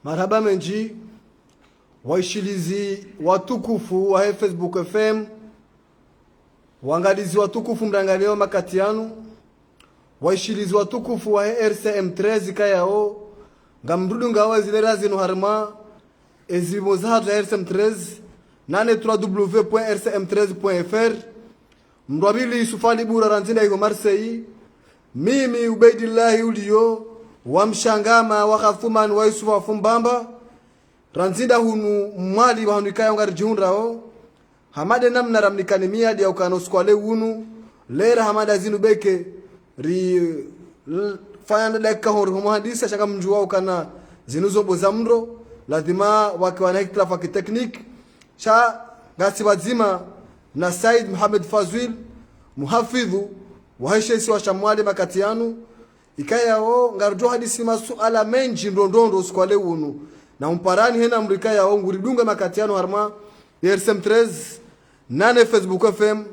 Marhaba menji waishilizi watukufu wa Facebook FM, wangalizi watukufu mrangaleo makatianu, waishilizi watukufu wa RCM13 kayao ngamrudu ngawa zilera zino harma ezimoza za RCM13 nane www.rcm13.fr mrwabili Yusufali Bura ranzina iko Marseille, mimi Ubaidillahi ulio wa mshangama wa Khathuman wa Yusuf wa Fumbamba ranzinda hunu mwali wa hanuikaya ngari jihunrao hamade namna ramnikani miadi ya ukanoskwale hunu lera hamada zinu beke ri fayanda dakika hori muhandisa shaka mjuwa ukana zinuzo boza mro lazima wakiwa na hikla faki teknik sha gasi wazima na Said Muhammad Fazwil muhafidhu waheshesi wa shamwali makatianu ikaya o ngarjo hadisi masuala menji ndondondo skwale unu na umparani hena mrika ya o nguridunga makatiano harma RCM13 nane Facebook FM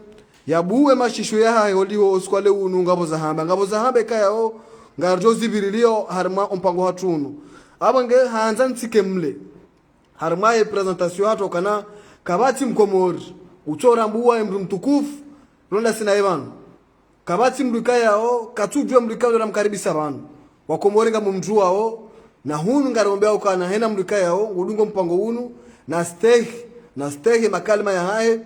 ya buwe mashisho ya holiho skwale unu ngabo za hamba kaya o ngarjo zibirilio harma umpango hatunu abange hanza ntike mle harma ye presentation hato kana kabati mkomori uchora mbuwa mru mtukufu ronda sina evanu kabati mrika yao katujwe mrika ndo namkaribisa banu wakomorenga mumjua wao na hunu ngarombea ukana hena mrika yao ngudungo mpango hunu na stake makalima ya hae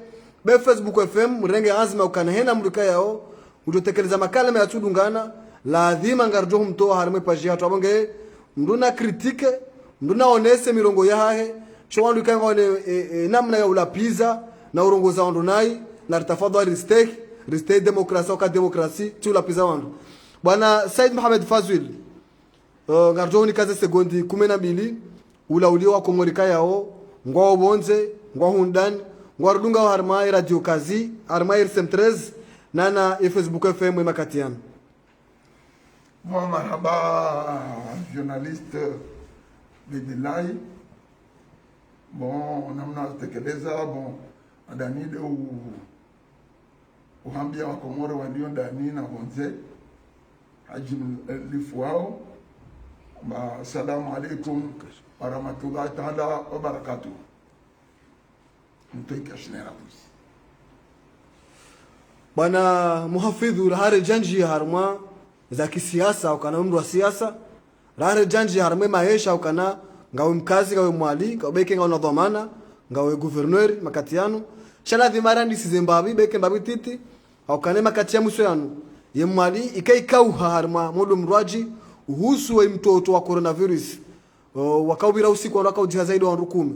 be Facebook FM mrenge azima ukana hena mrika yao ujotekeleza makalima ya tudungana lazima ngarjo mtoa harime page hatu abonge mduna kritike mduna onese mirongo ya hae shwandu kanga namna ya ulapiza na urongoza wandunai na tafadhali restake demokrasia au demokrasi tula piza wandu bwana Said Muhammad Fazwil ngarjoni kaze sekondi 12 ula uliwa komorika yao ngwa obonze ngwa hundan ngwa rudunga harma radio kazi harma RCM13 nana Facebook FM makatiana. Bon, marhaba journaliste Bidilai. Bon, namna tekeleza bon adani de uhambia wa Komoro walio ndani na bonze haji lifu wao. Assalamu alaikum wa rahmatullahi ta'ala wa barakatuh. Mtoika shinera pusi bwana muhafidhu lahare janji harma za kisiasa ukana mndu wa siasa lahare janji harma maisha ukana ngawe mkazi ngawe mwali kabeke ngawe na dhamana ngawe gouverneur makatiano shala dhimarandi si Zimbabwe beke mbabi titi au kane makatia muso yanu ye mwali ikaikau harma modo mrwaji uhusu wa mtoto wa coronavirus wakaubira usiku wa ujiha zaidi wa 10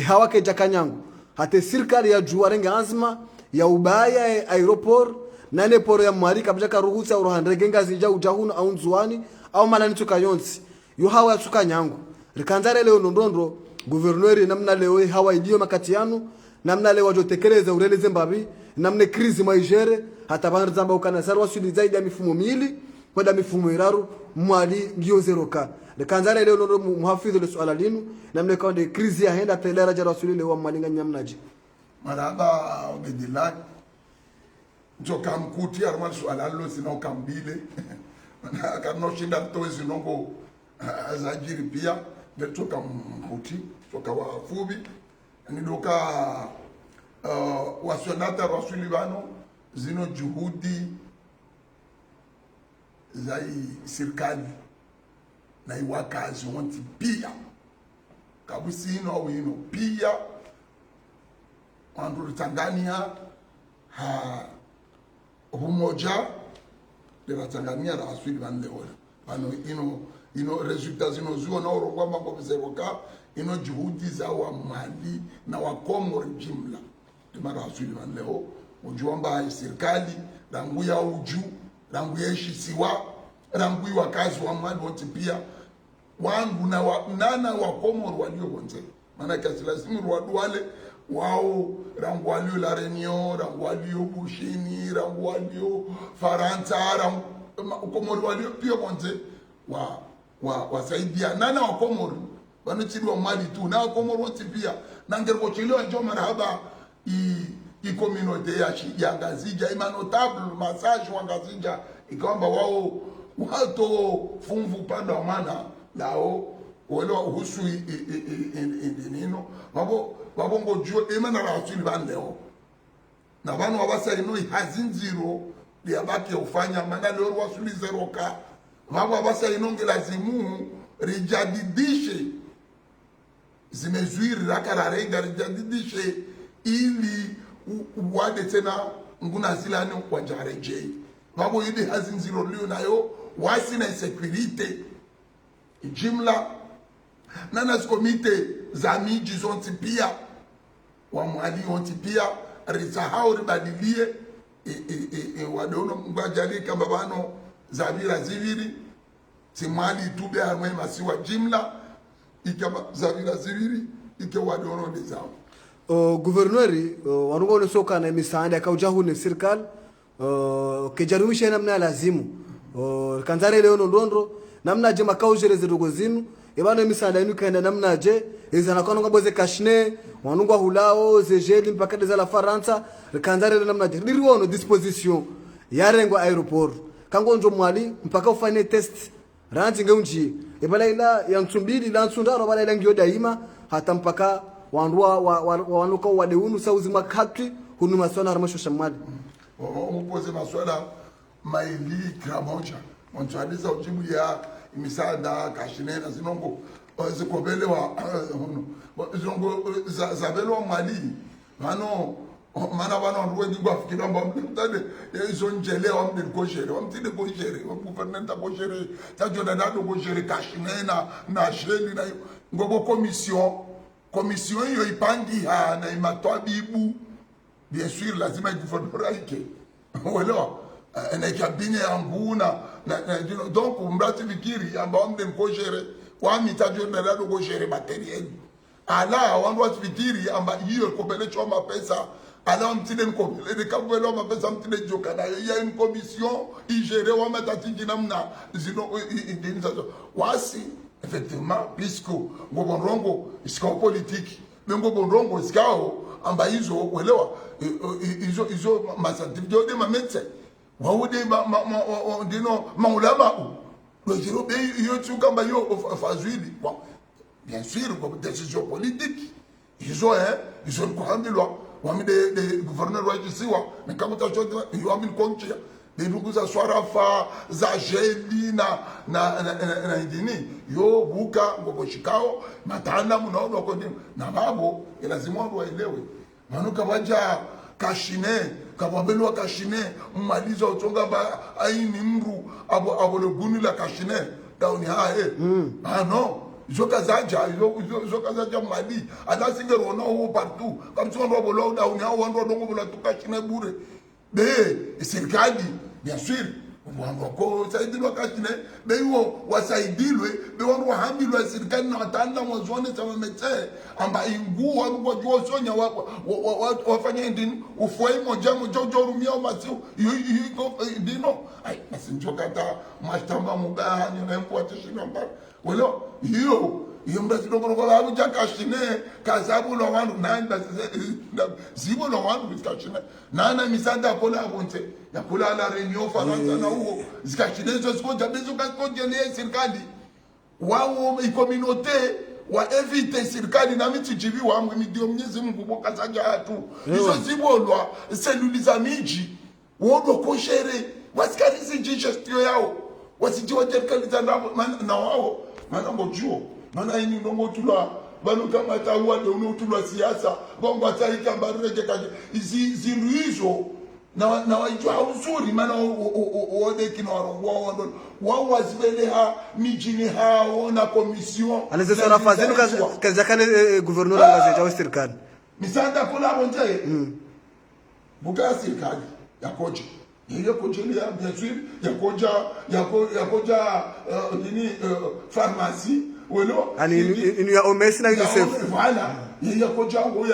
hawake jakanyangu hate serikali ya jua renga azma ya ubaya aeroport nane poro ya mwali kabja karuhusa urohandrege ngazi ja ujahunu au nzuani au malani tukayonsi yo hawa ya tukanyangu rikanzare leo ndondondo gouverneur namna leo hawa idio makatiano namna leo wajotekeleza urele Zimbabwe namna krizi maijere hata bandu zamba ukana sarwa sudi zaidi ya mifumo mili kwenda mifumo iraru mwali ngio 0k lekanzara leo ndo muhafidhu le swala linu namna kwa de krizi ya henda telera jara wasuli wa mwalinga nyamnaji maraba Ubaidillahi njoka mkuti armal swala lo sino kambile na kano shinda tozi nongo azajiri pia netoka mkuti toka wafubi nidoka wasonata rasuli bano zino juhudi za serikali na iwakazi wanti pia kabusi ino au ino pia wandu Tanzania umoja de Tanzania rasuli bande wala bano ino resulta zino zuo na urongwa mambo bizeroka ino juhudi za wa Mali na wa Komoro jumla mara rasuli leo ujuamba serikali rangu ya uju rangu ya shisiwa rangu wa kazi wa Mali wote pia wangu na nana wa Komoro walio bonze maana kasi lazima wale wao rangu walio la Reunion rangu walio Bushini rangu walio Faransa rangu Komoro walio pia bonze wasaidia nana wa Komoro wanachiliwa Mali tu na Komoro wote pia na ngergo chiliwa njo marhaba i communauté ya Ngazija ima notable massage wa Ngazija ikamba wao wato funvu panda mana lao wala husu nino wabo ngojo emana la asili bandeo na banu wabasa ino hazinziro liabaki ufanya maana leo wasuli zeroka wabo wabasa ino ngelazimu rijadidishe zimezuiri rakararenga rijadidishe ili wade tena nguna zilani wajarejei wabo yidi hazinziro liyo nayo wasi na insecurity jimla nana komite za miji zonti pia wa mwali onti pia risahau ribadilie wadono mbajali kamba bano zavira ziviri simwali tube harmwe masiwa jimla ikaba zavira ziviri ike wadono ndezao guvernori wanugo ne soka na misaada kaujahu ne serikali kejaruisha namna lazimu kanzare leo ndondro namna je makaujere zidogo zinu ibana misaada inu kaenda namna je izana kono ngaboze kashne wanungwa hulao zejeli mpaka de la Faransa kanzare namna je liriwono disposition yarengo aeroport kangonjo mwali mpaka ufanye test ranzi ngeunji ibala ila ya mtumbili la nsundaro bala ila ngio daima hata mpaka wanrua wanuka wadeunu sauzi makati hunu maswala harmasho shamali upoze maswala maili kramonja mwantualiza ujibu ya misaada kashinena zinongo zikobelewa zinongo zabelewa mali mana bana ndwe ngwa fikira mbambe mtade izo njele wa mde koshere wa mtide koshere wa gouvernement koshere tajona dado koshere kashinena na sheli na ngogo commission yo ipangi ha na imatwa bibu bien sûr lazima gouvernement ike wala na kabine ambuna donc umbrati fikiri amba mde koshere wa mitajona dado koshere materiel ala wanwa fikiri amba hiyo kopele choma pesa ala mtine nkopele de kabelo mapesa mtine jokana ya une commission igéré wa matatingi namna zino indenizazo wasi effectivement puisque ngobonrongo iska politique mengo bonrongo iskao amba hizo kuelewa hizo masantifio de mametse waude ndino maulama lojiro be yo tukamba yo fazwili bon bien sûr comme décision politique ils ont kuhambilwa wami de gouverneur wa jisiwa na kama tachote wami konchia de nduguza swarafa za jeli na indini yo buka ngoko shikao matanda munaona kwa nini na babo lazima watu waelewe manuka waja kashine kababelwa kashine mmaliza utonga ba aini mru abo le guni la kashine dauni non zokazaja mali ala singero na ho partout comme si on doit bolo da on a on dongo bolo tuka chine bure de serikali bien sûr wango ko saidilwa kachine be yo wasaidilwe be wango hambilwa serikali na watanda mwazone sama mete amba ingu wango jo sonya wafanya ndini ufoi moja rumia masiu yuko dino ai masinjokata mashtamba mubaya ni mpo atishina mbara welo hiyo mbasi dongo kwa abu jakashine kazabu lo wanu nanda zibo lo wanu bitkashine nana misanda kola abonte ya kola la reunion Faransa na huo zikashine zo sikoja bezo kaskoje le serikali wao communauté wa evite serikali na mitijibi wa mwidio Mwenyezi Mungu bokazaja hatu hizo zibo lwa seluliza miji wodo koshere wasikarizi gestion yao wasijiwa jerikaliza na wao mana ngojuo mana ini ndongo tulwa banu kama tawa de unotulwa siasa bongo ataika mbareke kaje zindu hizo na wajua uzuri mana ode kinawarongo wao wazibeleha mijini hao na commission anaweza nafazenu kaza kane gouverneur ngaze jawa serikali misanda kula bonje buka serikali yakoje yeye kojelia bien sûr yakoja nini pharmacie welo ani inu ya omesi na UNICEF voilà yeye koja ngo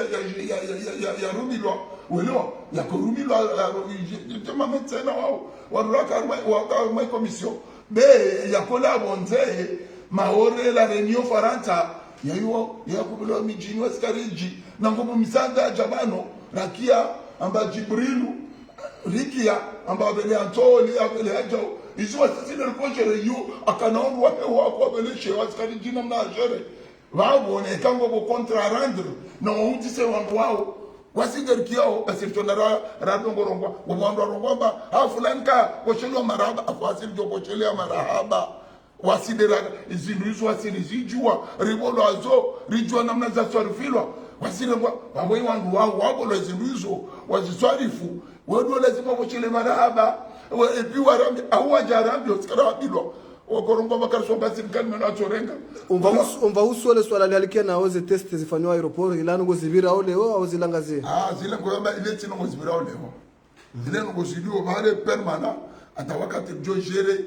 ya rumilwa welo ya korumilwa tema metena wao waraka wa commission be ya kola bonze maore la reunion Faransa yayo yakubulwa mijini wasikariji na ngobo misanda jabano rakia amba Jibrilu Riki kia amba abele antoli abele ajo izo asisile rikojere yu akanaonwa hewa kwa abele shewa skari jina mna ajere wao ne kango bo kontra randre no uti se wangu wao wasiger kiao asirtona radongo rongwa wando rongwa afulanka kochelo maraba afasir jo kochelo marahaba wasidera izinduzo wasirijua ribolo azo rijua namna za swarifilwa wasire wabo wangu wao wabo izinduzo waziswarifu wewe lazima kochele marahaba epi warambi au ajarambi oskara wabilo wakorongo bakarso basirikani na chorenga umva usole swala lalikia na oze test zifanywa aeroport ilano gozibira ole au zilangazie zile ngoyamba ile tino gozibira ole zile ngozidio bale permanent atawakati jo gere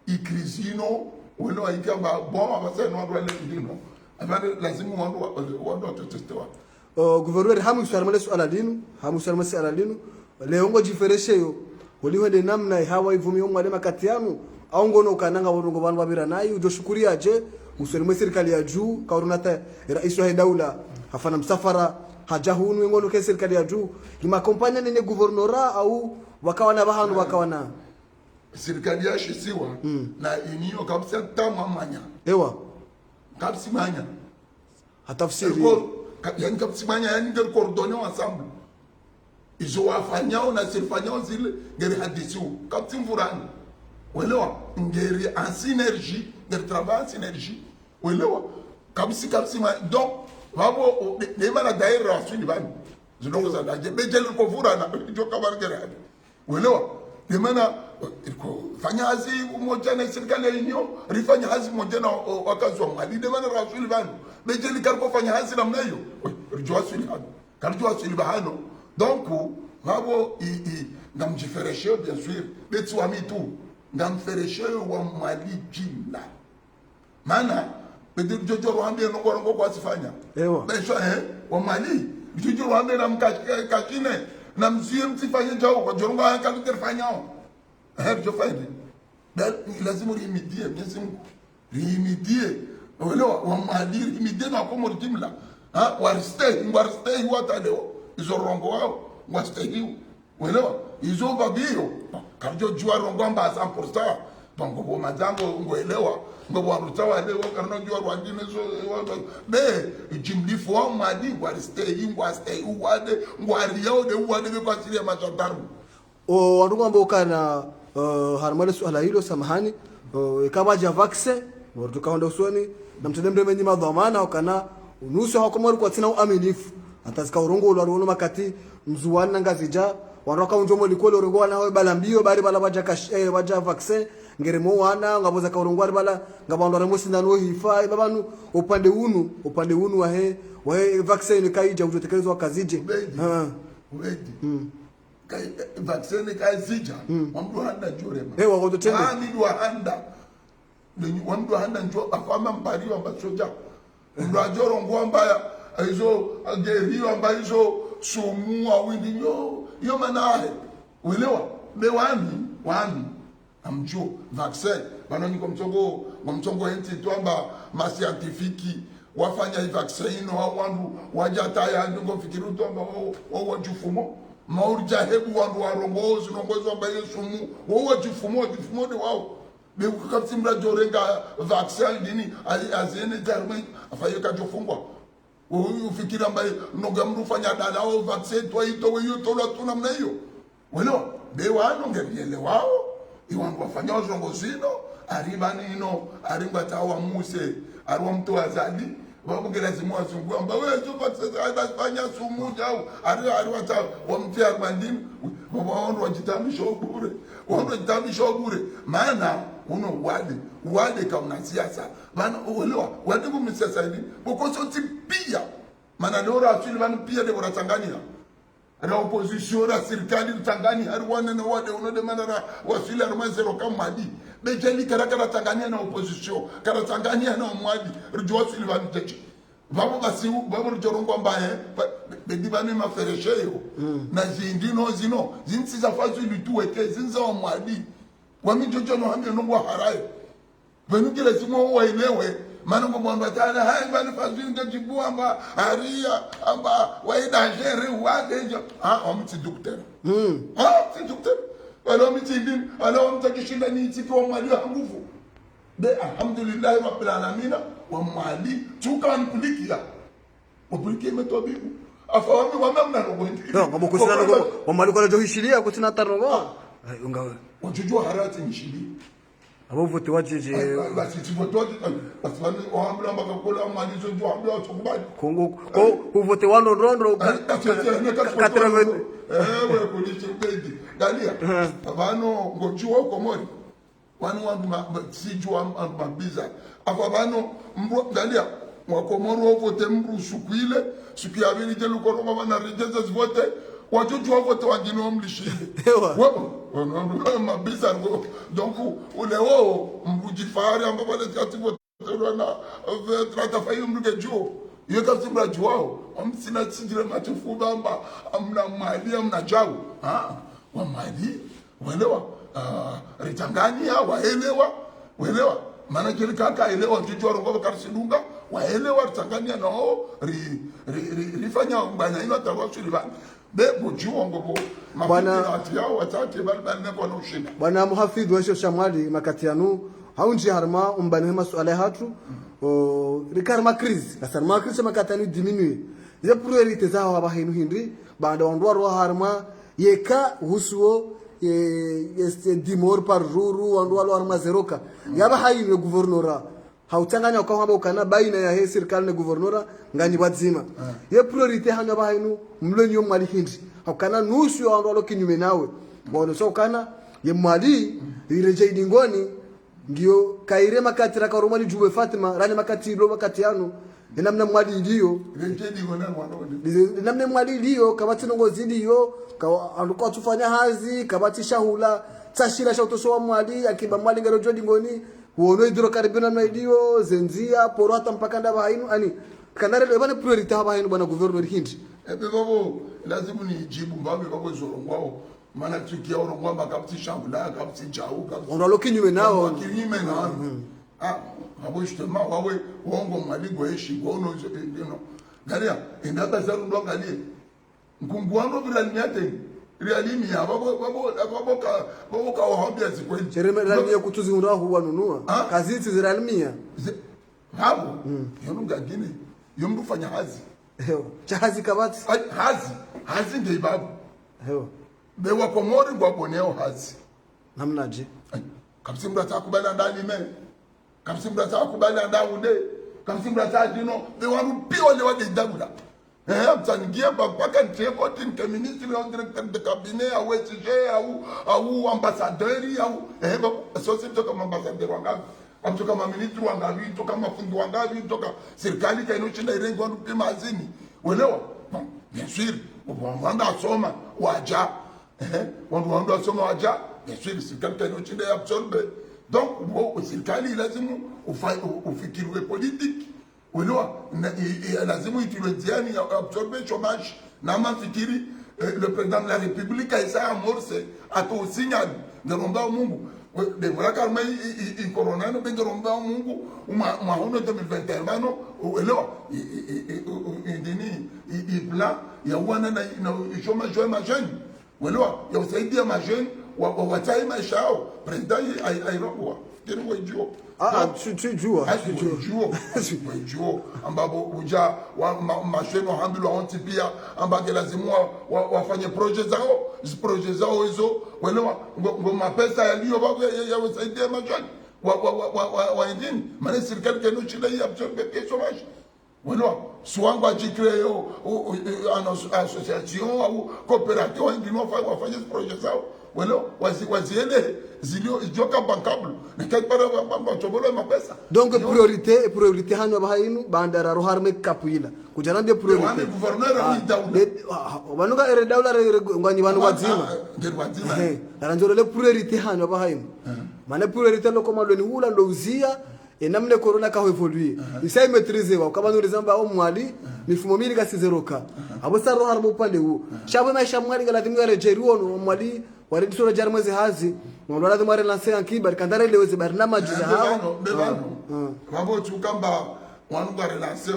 ikrizino weno aikamba boma baseno ndo ile ndino abale lazima wando testewa gouverneur hamu swala swala linu hamu swala linu leo ngo jiferesheyo uliwende namna hawa ivumio mwale makati yanu au ngono kananga worongo banu babira nayi ujoshukuria je uswelime serikali ya juu kaurunata rais wa daula hafana msafara hajahunu ngono ke serikali ya juu ima kompanya nene guvernora au wakawana bahanu wakawana serikali ya shisiwa na inio kabisa tama manya ewa kabisa manya hatafsiri yani kabisa manya yani ngel coordonner ensemble izo wafanyao na sifanyao zile ngeri hadisiu kabisa mfurani welewa ngeri en synergie ngeri travail en synergie welewa kabisa ma donc wabo de mala daira asuni bani zinongo za daje bejele ko furana jo kabar ngeri hadi welewa de mana ko fanya hazi moja na serikali yenyewe rifanya hazi moja na wakazi wa mali de mana rasuli bani bejele karko fanya hazi namna hiyo rjo asuli hadi karjo asuli bahano donc wabo ngamjifereshe bien sûr betu wa mitu ngamfereshe wa mali jina mana bedi jojo rwambie no ngorongo kwa sifanya ewa besho wa mali jojo rwambie na mkashine na mzie msifanye jao kwa jorongo akalu terfanyao jo faidi lazima rimidie Mwenyezi Mungu rimidie wale wa mali rimidie na komo jimla warstay wata leo izo rongo wao wastay welewa izo babio karjo jua rongwamba 100% bongo bo mazango ngoelewa ngobo warutawa leo karno jua rwandine so be jimlifu wa madi stay uwade ngwariyo de uwade be kwasilia machandaru wandugu ambao kana harmale swala hilo samahani kama javaxe tukaenda usoni na mtendembe menyi madhamana wakana unusu hakomori kwa tina uaminifu atazika urongo ulwaruno makati mzuwana ngazija waroka unjomo likolo urongo na we balambio bari bala baja vaccine ngeremo wana ngaboza ka urongo bala ngabando remosi ndano hifa babanu upande unu wa vaccine kaija ujotekelezwa kazije kai vaccine kaizija wamdu handa jorema wako tende ni handa ni wamdu handa njo afama mpari wa basoja ndo ajoro ngwamba izo agerio amba izo sumu awindi yo manahe uelewa be wani amjo vaccine bana ni komchongo enti twamba ma scientifique wafanya i vaccine au wandu wajataya ngo fikiru twamba wajufumo maurja hebu wandu warongozi nongozo amba yesumu wajufumo de wao be ukakatsimra jorenga vaccine dini azene jarme afaye kajofungwa ufikira mbaye nogamru fanya dala au vaccine twaito weyo tola tuna mna hiyo welo be wano ngeliele wao iwangu wafanya zongozino ariba nino arimba tawa muse arwa mtu azali babu lazima azungua mba wewe tu vaccine fanya sumu jao arwa ta wamtia bandini wao wajitamisha bure maana uno wale kama siasa bana uelewa wale kwa siasa hivi bokoso tipia maana leo asili bana pia de bora Tanzania na opposition ya serikali Tanzania harwana na wale unode maana wasili armazero kama madi bejeli karakara Tanzania na opposition kara Tanzania na mwadi rujwa asili bana techi babu rujorongo mbaye bedi bana maferesheyo na zino zinsi za fazu lituweke zinza wa mwadi wamijojo no hambe no harayo benukile simo wailewe maana ngo mwandu atana hai bali fazini ngajibu amba aria amba waida jere wadejo omti docteur alo mitindi alo mtakishinda ni tiki wa mwali wa nguvu be alhamdulillah rabbil alamin wa mwali tukankulikia upulike metobibu afawami wa mamna ngondi no ngabo kusina ngo wa mwali kwa jo hishilia kusina tarongo unga wajujua harati nishili abo vote wajeje basi tivotoje basi wani oambla makakola malizo jo ambla tukubali kongo ko vote wano rondo 80 wewe kulicho bedi dalia abano ngojuo komori wanu wandu sijua mabiza afabano mbro dalia mwakomoro vote mbru sukuile suku ya vili jelu korongo wana rejeza vote wajujua vote wangino mlishile wewe mabiza ngo donc uleo mbujifari ambapo wale kati vote na trata fayu mruke juo iyo kasi mbra juo amsina sijire machufu bamba amna mali amna jawu wa mali welewa ritangania waelewa maana kile kaka elewa jujua rongo karsidunga waelewa ritangania no rifanya mbanya ino tawasuli be bujuo ngobo bwana atiao watake balbal ne kwa ushinda bwana muhafidh wa shamwali makatianu haunji harma umbani masuala hatu rikarma crise kasarma crise makatanu diminue ya priorite zao abahinu hindi banda wandwa harma yeka husuo este dimor par jour wandwa lo harma zeroka yaba hayinu guvernora hautanganya kwa hamba ukana baina ya he serikali na guvernora ngani wazima ye priorite hanya bahinu mlonyo mali hindi haukana nusu ya wandwa lo kinyume nawe bono so kana ye mali ireje idingoni ndio kaire makati raka romani juwe Fatima rani makati lo makati yanu namna mwali ndio namna mwali ndio kabati nongozi ndio alikuwa tufanya hazi kabati shahula tashira sha utoso mwali akiba mwali ngaro jodi ngoni uono idro karibina na ndio zenzia porata mpaka ndaba hainu ani kanare le bana priority haba hainu bana governor hindi babo lazima nijibu mbabe babo zorongwao mana tukia orongwa makapti shangula kapti jau kapti onalo kinyume nao kinyume nao abo justement wawe wongo maligo eshi gono no galia indata zaru ndo galie ngungwando viralimiate realimi babo ka ohambia zikweli chereme realimia kutuzi undaho wanunua kaziti ziralimia hapo yonunga gine yomrufanya hazi chahazi kabati hazi ndio babu bewa komori ngwa boneo hazi namnaje kapsimbra takubala ndani me kapsimbra takubala ndaude kapsimbra tajino bewa rupio le wade ndabula mtangia paka nteko tin ministre au directeur de cabinet au SG au ambassadeur au société comme ambassadeur wangapi amtoka ministre wangapi toka mafundi wangapi toka serikali kaino chinda irengo rupima azini uelewa bien sûr wanda soma waja wanda asoma waja bien sûr serikali kaino chinda absorbe donc serikali lazima ufikiriwe politique uelewa lazima ituleziani absorbe chômage na mafikiri le président de la république aisa amorce atosinya ndomba Mungu de mwaka kama i corona no ndomba Mungu mahono 2021 bano uelewa indini i plan ya wana na chômage ya majeni uelewa ya usaidia majeni watai maisha yao president airobo kero wajio sijua ambapo uja masheno hambilo honti pia ambake lazima wafanye project zao hizo welewa ngoma pesa yaliyo babo yawasaidia majani wa indini maana serikali keno chile ya absorbe kesho maji welewa suango ajikreo association au coopérative indini wafanye project zao welo waziende zilio joka bankable nekapara bamba chobolo mapesa donc priorité hano bahainu bandara roharme kapuila kujana de priorité wale gouverneur ni daula banuga ere daula ngani banu wazima aranjoro le priorité hano bahainu maana priorité lo koma loni hula ndo uzia namne corona ka evoluer isai maîtriser wa kama nuri zamba au mwali mifumo mili kasi zeroka abo saro harbo pale huo shabo maisha mwali gala timu ya jeruo mwali wale sura jarmezi hazi mwala lazima relancer ankibar kandare leweze barnama jiza hao babo tukamba wanu ga relancer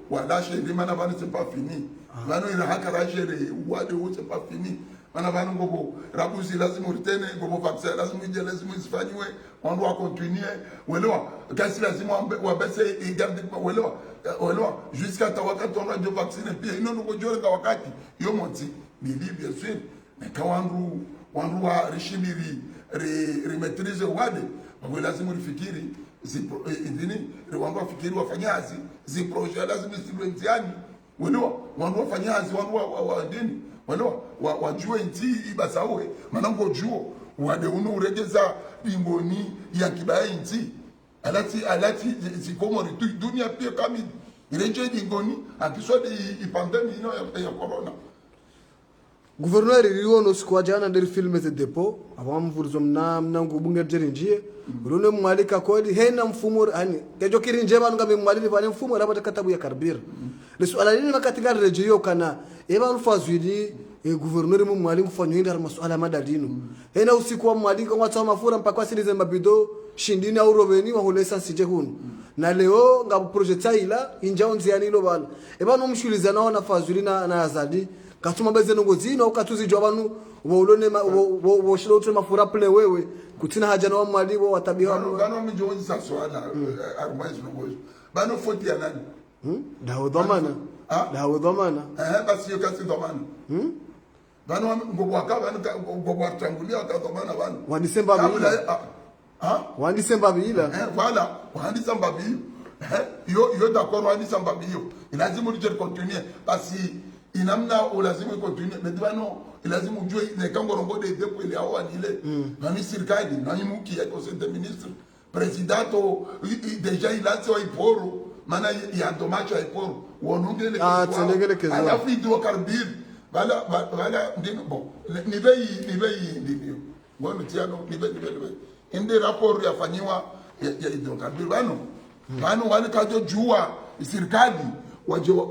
wala chez les mana bana c'est pas fini bano ina haka rajere wade c'est pas fini Mana vanu ngobo rabuzi lazima uritene ngobo vaccin lazima ije lazima isifanywe on doit continuer welewa kasi lazima wabese igarde welewa jusqu'à tawakati on doit vacciner pia ino ngojore ka wakati yo monti bili bien sûr mais quand wandu wa rishimiri maîtrise wade kwa lazima ufikiri idini wandu wafikiri wafanyazi zi projet lazima sibentiani welewa wandu wafanyazi wandu wa dini walewa wajue nti ibasawe manango juo wade uno uregeza ingoni ya kibaye nti alati zikomo ritu dunia pia kami ireje ingoni akisode ipandemi ino ya corona. Gouverneur riwono sikwa jana ndiri filme ze depo abam vurzo mnango bunge jerinjie rune mwalika kodi hena mfumo hani kejo kirinje banu ngambe mwalini bane mfumo rabata katabu ya karbir lesu alalini makatika rejiyo kana eba ulfazwidi gouverneur mu mwalimu fanyo ndar masuala madadino hena usiku wa mwalika ngwatsa mafura mpaka wasilize mabido shindini au roveni wa holesa sije hunu na leo ngabu project ila injao nziani lo bala eba no mshuliza nao na fazwili na azadi katuma bezeno ngozino ukatuzi jwabanu wolone wo shilo utwe mafura ple wewe kutina haja na mwalimu watabia bano mijozi sa swala armaiz no gozo bano foti ya nani dawo dhamana dawo dhamana basi yo kasi dhamana bano ngobo akaba ngobo atangulia dhamana bano wanisemba bila wanisemba bila voilà wanisemba bila yo d'accord wanisemba bila lazima uje continuer basi inamna lazima continue mais bano lazima ujue ne kangorongo de depo ile hao anile nani serikali nani muki ya conseil des ministres presidento deja ilazo iporo maana ya domacho iporo wonongele kwa alafu hydrocarbure wala ndino bon ni bei ndivyo ngono tiano ni bei inde rapport yafanywa ya hydrocarbure bano wale kajo jua serikali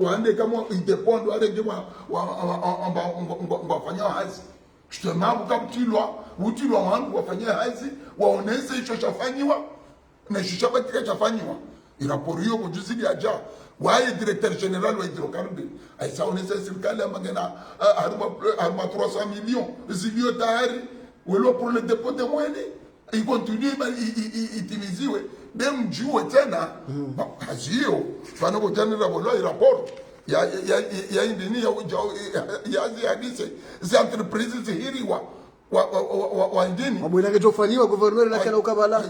waande kama independent wale jema wafanya hazi justement utilwa wangu wafanya hazi waoneze hicho chafanywa na hicho chafanywa iraporo hiyo kujuzidi aja waye directeur général wa hydrocarbures aisaoneza serikali amagena arma 300 millions zilio tayari welo pour le dépôt de moyens il continue itimiziwe dem jue tena hazio fana ko janira bolo rapport ya indini ya hadise za entreprise hiriwa wa indini mabwela ketofanywa gouverneur na kana ukabala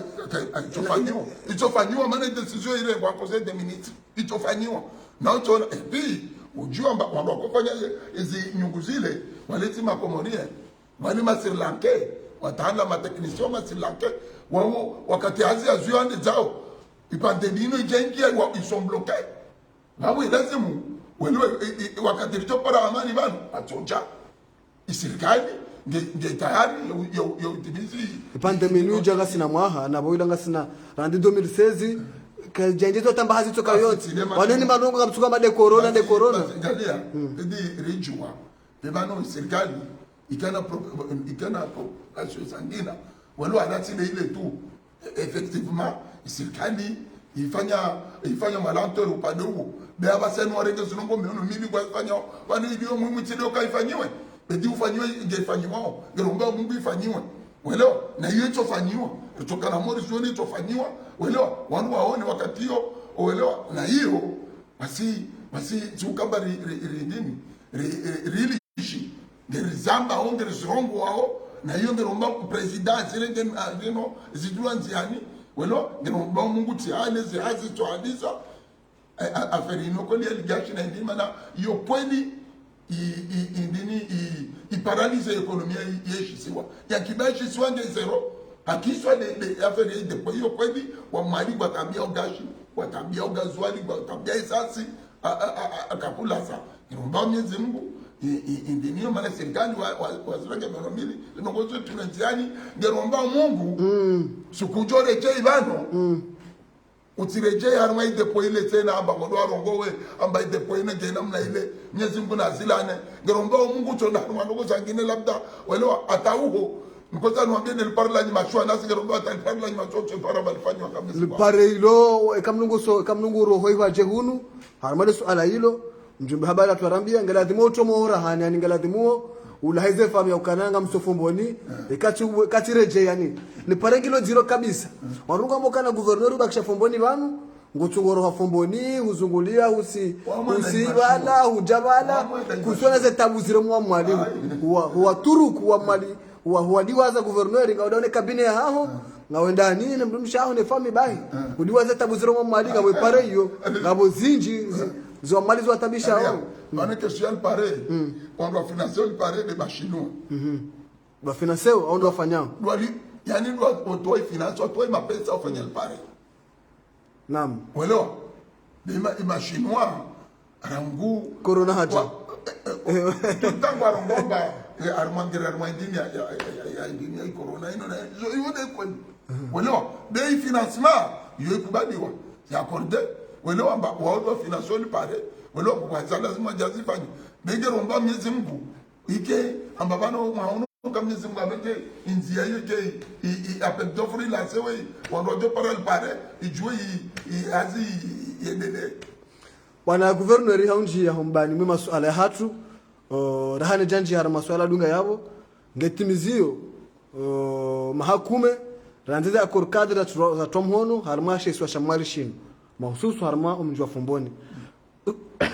itofanywa maana decision ile kwa conseil des ministres itofanywa na utona puis ujua mba wakofanya hizi nyungu zile waleti makomonia wale ma Sri Lanka wataala ma technicien ma Sri Lanka wao wakati Asia zuande zao ipandemino ijengia ils sont bloqués wao lazima wale wakati litopara amani bana atoja iserikali nge tayari ya utimizi ipandemino jaga sina mwaha na boila ngasina randi 2016 kajenje to tamba hazi toka yote waneni malongo kapsuka made corona ngalia ndi rijwa bebano serikali ikana asio sangina walo anatile ile tu effectivement serikali ifanya malanteur upande huo beba senu warenge zinongo miono mimi kwa ifanya wani ndio muhimu tilo kaifanyiwe bedi ufanywe ingefanywa ngeromba Mungu ifanywe welo na hiyo itofanywa kutoka na mori zoni itofanywa welo wanu waone wakati hiyo welo na hiyo basi tukamba nini really ngerizamba onge zirongo wao na hiyo ngeromba president zirenge ndino zidua nziani welo ngeromba Mungu tiane zihazi toalisa aferi inoko ni eligashi na ndima na hiyo kweli indini iparalize ekonomia yeshisiwa ya kibashi swange zero akiswa de aferi de kwa hiyo kweli wa mali kwa tabia ugashi kwa tabia ugazwali kwa tabia isasi akakula sa ngeromba Mwenyezi Mungu indinio maana serikali wazirage minomili linongozo tunanziani ngeromba Mungu sukujore je ibano utireje harma idepo ile tena amba ngodo arongowe amba idepo ine gena mna ile Mwenyezi Mungu nazilane ngeromba Mungu tona harma ngogo zangine labda wale atauho mkoza nwambie niliparla ni mashwa nasi ngeromba ataliparla ni mashwa para balifanywa kabisa pare hilo kamnungu roho iwa jehunu harma suala hilo mjumbe habari atuarambia ngaladhimo utomo rahani yani ngaladhimo ulaheze famu ya ukananga msofomboni kati reje yani ni parengilo zero kabisa warunga mokana guverneur bakisha fomboni banu ngutungoro ha fomboni uzungulia usibala hujabala kusona ze tabuzire mwa mwalimu huwa turuku wa mwali huwa diwaza guverneur ngaudone kabine ya haho ngawenda nini mdumshaho ne fami bai udiwaza tabuzire mwa mwali ngabwe pare hiyo ngabo zinji zo mali zo tabisha hao bana question pare on doit financer le pare de machino ba financer on doit fanya yani doit toi financer toi ma pesa ufanye le pare naam wala de chinois rangu corona haja tutango arongomba armangere armandini ya indini ya corona ino na yo de ko wala de financement yo kubadiwa ya accordé wala amba wa financer le pare wala kwa lazima jazifanye bengero mba Mwenyezi Mungu ike amba bano maono kama Mwenyezi Mungu ameke inzia yake appel d'offre la sewe wando para le pare ijue azi yendele bwana guverneur haunji ya hombani mwe masuala ya hatu rahane janji har masuala dunga yabo ngetimizio mahakume ranzeza akor kadra za tomhono harma sheswa shamari shino mahususu harma umjwa fomboni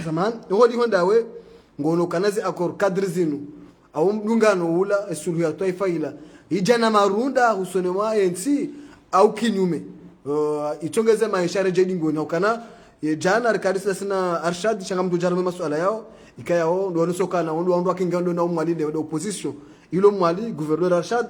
zaman ngodi hondawe ngono kanazi akor kadri zinu au mdungano ula esulu ya taifa ila ijana marunda husone wa ANC au kinyume itongeze maisha reje ngoni ukana jana rikadisa sina arshad changa mtu jarame masuala yao ikayao ndo sokana ndo akingando na umwali de opposition ilo mwali gouverneur arshad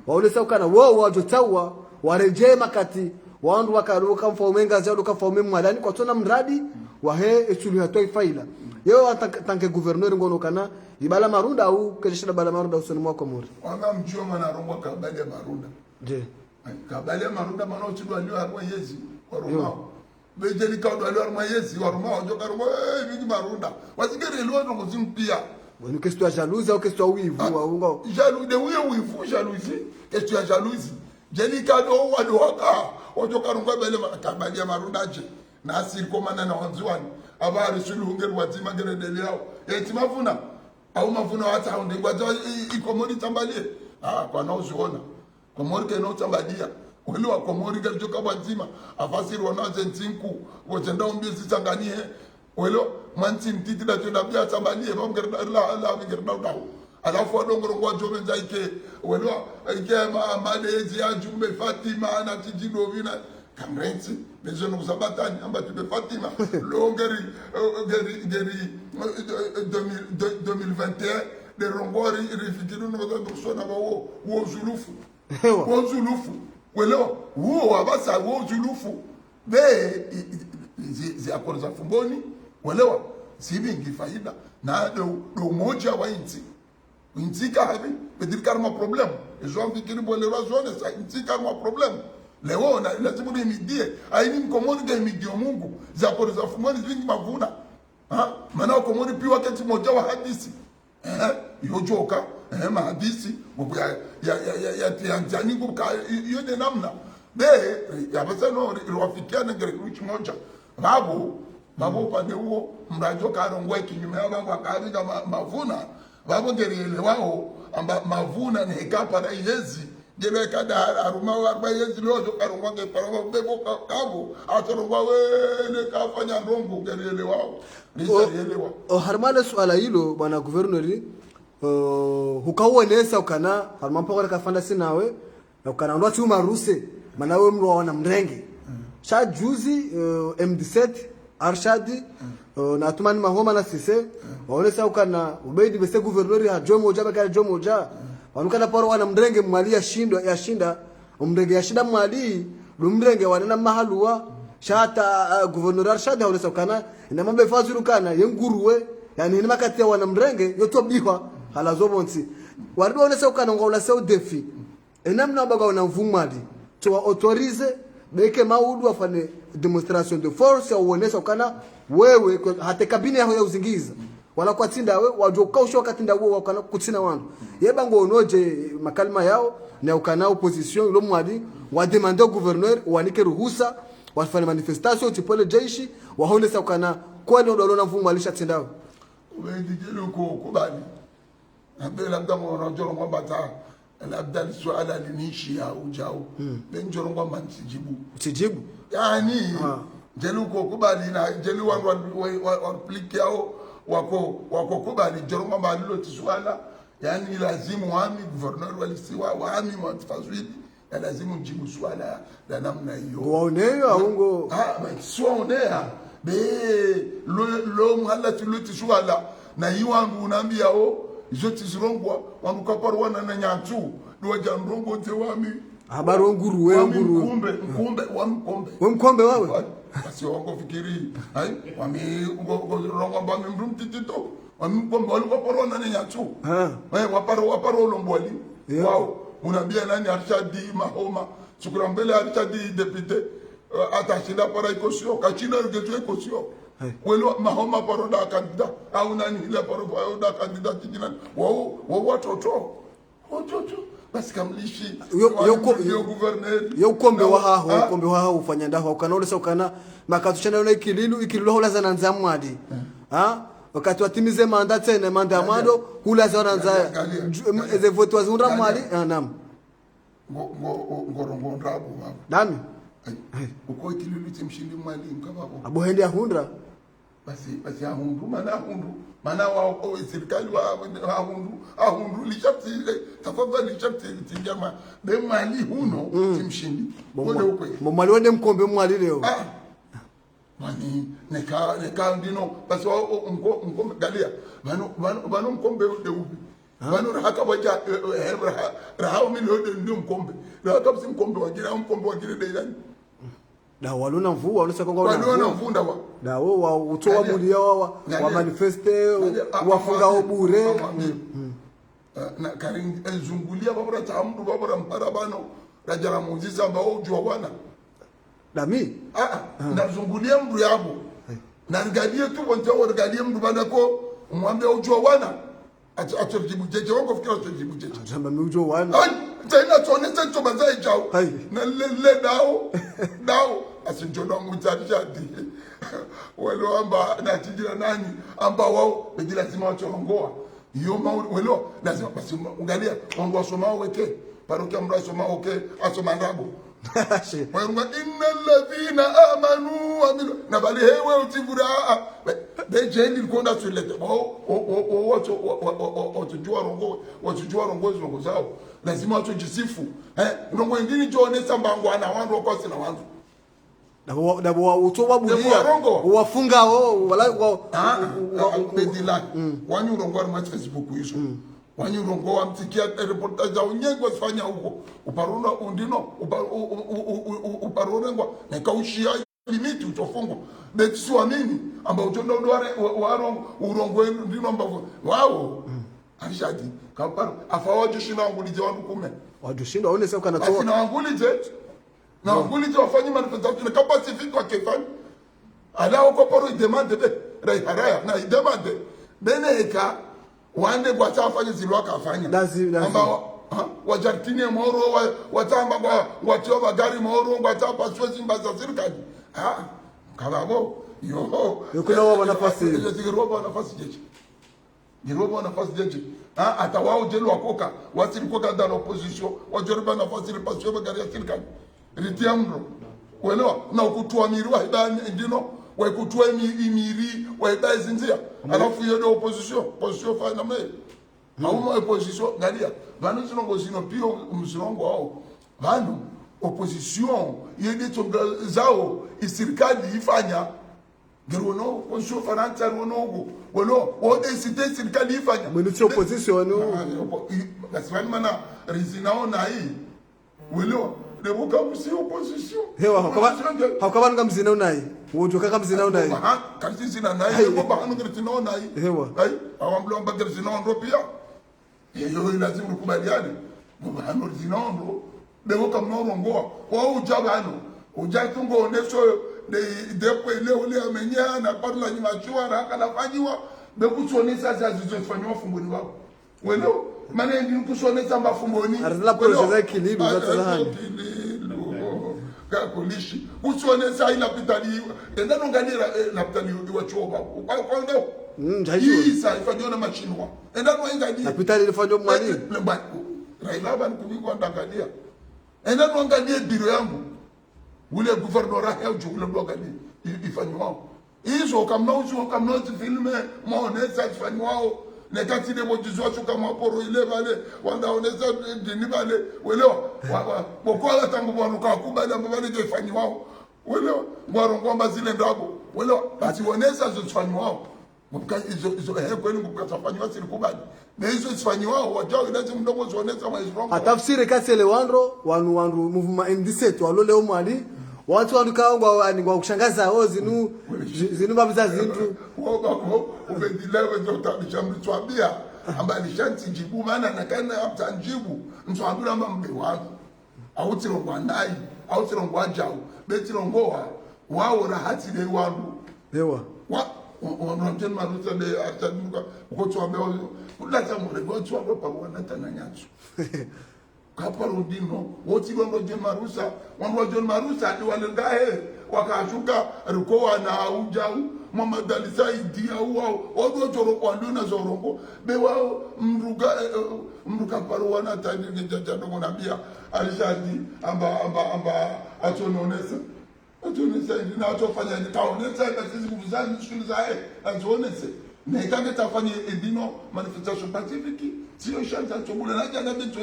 waone sokana wao wajotawa wareje makati wandu wakaruka mfaumenga zao kafaume mwalani kwa tona mradi wa he esulu ya taifa ila yeo tanke gouverneur ngono kana ibala marunda au kesha bala marunda usoni mwako muri wanga mchoma na rombo kabale marunda je kabale marunda manao chidwa lio harwa yezi warumao bejeli kaudwa lio harwa yezi warumao joka rombo vingi marunda wasigere lio ndo kuzimpia bwana kesto ya jalousie au kesto ya wivu au ngo de wivu jalousie kesto ya jalousie jeli kado wado waka ojoka rombo bele kabale marunda je na asili komana na wanzwani abari sulu ngeri wazima ngere dele yao eti mafuna au mafuna hata hunde gwaza ikomori tambalie kwa nao ziona komori ke no tambalia wale wa komori ke joka wazima afasiri wana zentinku wotenda umbizi tanganie wale manti ntiti da tuna bia tambalie ba ngere la ngere na dawo alafu adongoro kwa jobe zaike wale ike amade ezi ajumbe Fatima na tijido vina kamrenzi bezo no zabatani amba tibe Fatima longeri geri 2021 de rongori rifikiru no dosona bawo wo zulufu wo zulufu welo wo abasa wo zulufu be zi akorza fumboni welewa sibingi faida na do moja wa inti kahabi bedir karma problem ezo amfikiri bole razone sa inti karma problem leo na lazima nimidie aini mkomoni ga imidio Mungu za korza fumboni zingi mavuna maana komoni pia wakati moja wa hadisi yojoka mahadisi ya tianjani kuka yone namna be ya basa no rofikiana ngere kuchi moja babo pande huo mrajo karongwe kinyume babo akaringa mavuna babo ngere wao amba mavuna ni kapa na yezi jebe kada aruma wa yezi lojo karongwa ke parwa bebo kabo atorongwa wele kafanya ndongo ngere wao harmana swala hilo bwana guverneur hukaonesa ukana harmampa kwa kafanda sinawe na ukana ndo ati maruse manawe mro wana mrenge sha juzi M17 Arshadi na tumani mahoma na sise waonesa ukana ubeidi bese guverneur ha jomo moja baka jomo moja wanukana paro wana mrenge mwali ya shinda umrenge ya shida mwali lumrenge wana mahalua shata guverneur Arshadi waonesa ukana ina mambe fazuru kana yenguruwe yani ni makati ya wana mrenge yoto bihwa hala zobonsi wardo onesa ukana ngola seu defi enamna baga wana mvumali to autorize beke maudu afane demonstration de force au onesa ukana wewe hata kabine yao ya uzingiza wala kwa tinda wewe wajoka usho katinda wewe wakana kutsina wandu yeba ngo onoje makalima yao na ukana opposition lo mwadi wa demander au gouverneur wanike ruhusa wafanye manifestation tipole jeshi waonesa ukana kwa ndo ndo na mvumali shatindao ubendijelo ko kubali ambe labda mwana njoro ngomba ta labda swala linishi ya ujao benjoro ngomba nsijibu yani jelu ko kubali na jelu wangu waplike yao wako kubali joro ngomba lilo tiswala yani lazimu wami gouverneur walisiwa wami mtafazwidi ya lazimu njibu swala la namna hiyo waonea aungo swaonea be lo muhala tiluti swala na yiwangu unaambia izoti zirongwa wanukaparwa na nyantu duwaja ndrongo te wami habaro nguru we nguru mkombe wawe basi wango fikiri hai wami rongo mba mbrum titito wami mkombe wanukaparwa na nyantu waparo lombwali wao unaambia nani arshadi mahoma sukurambele arshadi député atashinda para ikosio kachina rugetu ikosio welo mahoma paroda kandida au nani ile paroda kandida kijina wao watoto basi kamlishi yo gouverneur yo kombe wa ufanya ndaho ukanolesa ukana makatuchana na ikililu hulaza na nzamwadi wakati watimize manda tena manda mwado hulaza na nza eze vote wazunda mwadi nam ngorongo ndabu nami uko ikililu timshindi mwali mkababo abohende ahundra basi mana wa serikali wa ahundu lishapti tafadhali lishapti tijama de mali huno timshindi kule ukwe mwali wende mkombe mwali leo mani neka ndino basi wa mkombe galia manu mkombe de ubi manu haka waja rahao milioni ndio mkombe rahaka bisi mkombe wagira de yani da waluna mvua walisa kongo waluna mvunda wa da wa utoa mulia wa manifeste wafunga obure na karin zungulia babura taamdu babura mparabano rajara muziza ambao ujua wana dami na zungulia mdu yabo na ngalie tu wonte wargalie mdu badako umwambia ujua wana aturijibu jeje wangu fikira aturijibu jeje jamba mujua wana tena tuone sasa bazai jao na le dao asinjona mutadijadi walo amba na tijira nani amba wao bila lazima wachorongoa hiyo walo lazima basi ungalia wangu wasoma weke parokia mra soma okay asoma ndabo wanga innal ladhina amanu amilu na bali hewe utivura de jeni konda sulete watujua rongo zao lazima watujisifu rongo wengine jone sambango ana wandu wakosi na wandu dabo utoa bulia wafunga wala bedila wanyu rongo wa Facebook hizo wanyu rongo wa mtikia reportage za unyengo sifanya huko uparuna undino uparorengwa na kaushia limiti utofungwa beti nini ambao utondo warongo urongo ndino ambao wao alishadi kaparo afawaje shina ngulije wandu kume wadushinda one sasa kana toa na ngulije wafanye manifestation ka pacifique wa kefani ala ko poro demande be rai haraya na demande beneka wande kwa tafanya zilwa kafanya ambao wajartini moro watamba kwa watio magari moro watapa swezi mbaza serikali kababo kuna wao nafasi Niroba nafasi jeje hata wao jelo wakoka wasilikoka ndani opposition wajaribu nafasi ile pasio magari ya serikali ritiamro welewa na kutua mirwa ibani ndino wa kutua imiri wa ibani zinzia alafu hiyo opposition fanya mimi hauma opposition ngalia banu zinongo zino pio mzinongo wao banu opposition yede tonga zao isirikali ifanya gerono opposition faranta ronogo welo wote site serikali ifanya mwenye opposition nasema mana rizinao na hii welo lebo kama si opposition hewa hakaba ngamzina unai wojo kaka mzina unai kanti zina nai lebo bahanu ngirtina unai hewa ai awamlo mbager zina ndo pia hiyo lazima ukubaliane bahanu zina ndo lebo kama norongoa wao ujabano ujatungo ndeso depo ile ule amenya na parla ni machua na kana fanyiwa bekutsonesa zazizofanywa fumboni wao welo maana ndi kusonesa mafumboni arzala projet za kilibu za tazahani kulishi usonesa ila pitali enda nongalira na pitali wa choba kwa ndo hii sasa ifanywa na machinwa enda mwangalie hospitali ilifanywa mwali Raila bani kuliko andangalia enda mwangalie biro yangu ule guvernora hauju ule mwangalie ifanywa hizo kamna filme maonesa ifanywa nekati de bojizwa kama poro ile vale wandaoneza dini vale welewa bokola tangu bwana kakubali ambavale je ifanywa welewa ngwarongomba zile ndago welewa basi wonesa zifanywa mbuka hizo kweli mkatafanywa silikubali na hizo zifanywa wajao ile mdogo zionesa maisrongo atafsiri kasi ile wanu movement indiset walole omwali watu wandukaongwa ni kwa kushangaza hao zinu babiza zintu wao ubedilewe ndio mtwambia ambali shanti jibu maana nakana amtanjibu mtwambia amba mbe wangu au tirongwa ndai au tirongwa jao betirongwa wao rahati le wangu ewa wanamjeni maruta de artaduka ukotwambia kudata mure gotwa kwa wana tananyatsu kaparudino woti wango John Marusa ni walengae wakashuka rukoa na ujau mama dalisa idia wao odo joro kwanduna zorongo be wao mruka paruana tani njaja ndo nabia alishadi amba atononesa ina atofanya ni kaonesa sisi kuvuzani shule zae atonese na ikange tafanya edino manifestation pacific sio shanta tobula na jana beto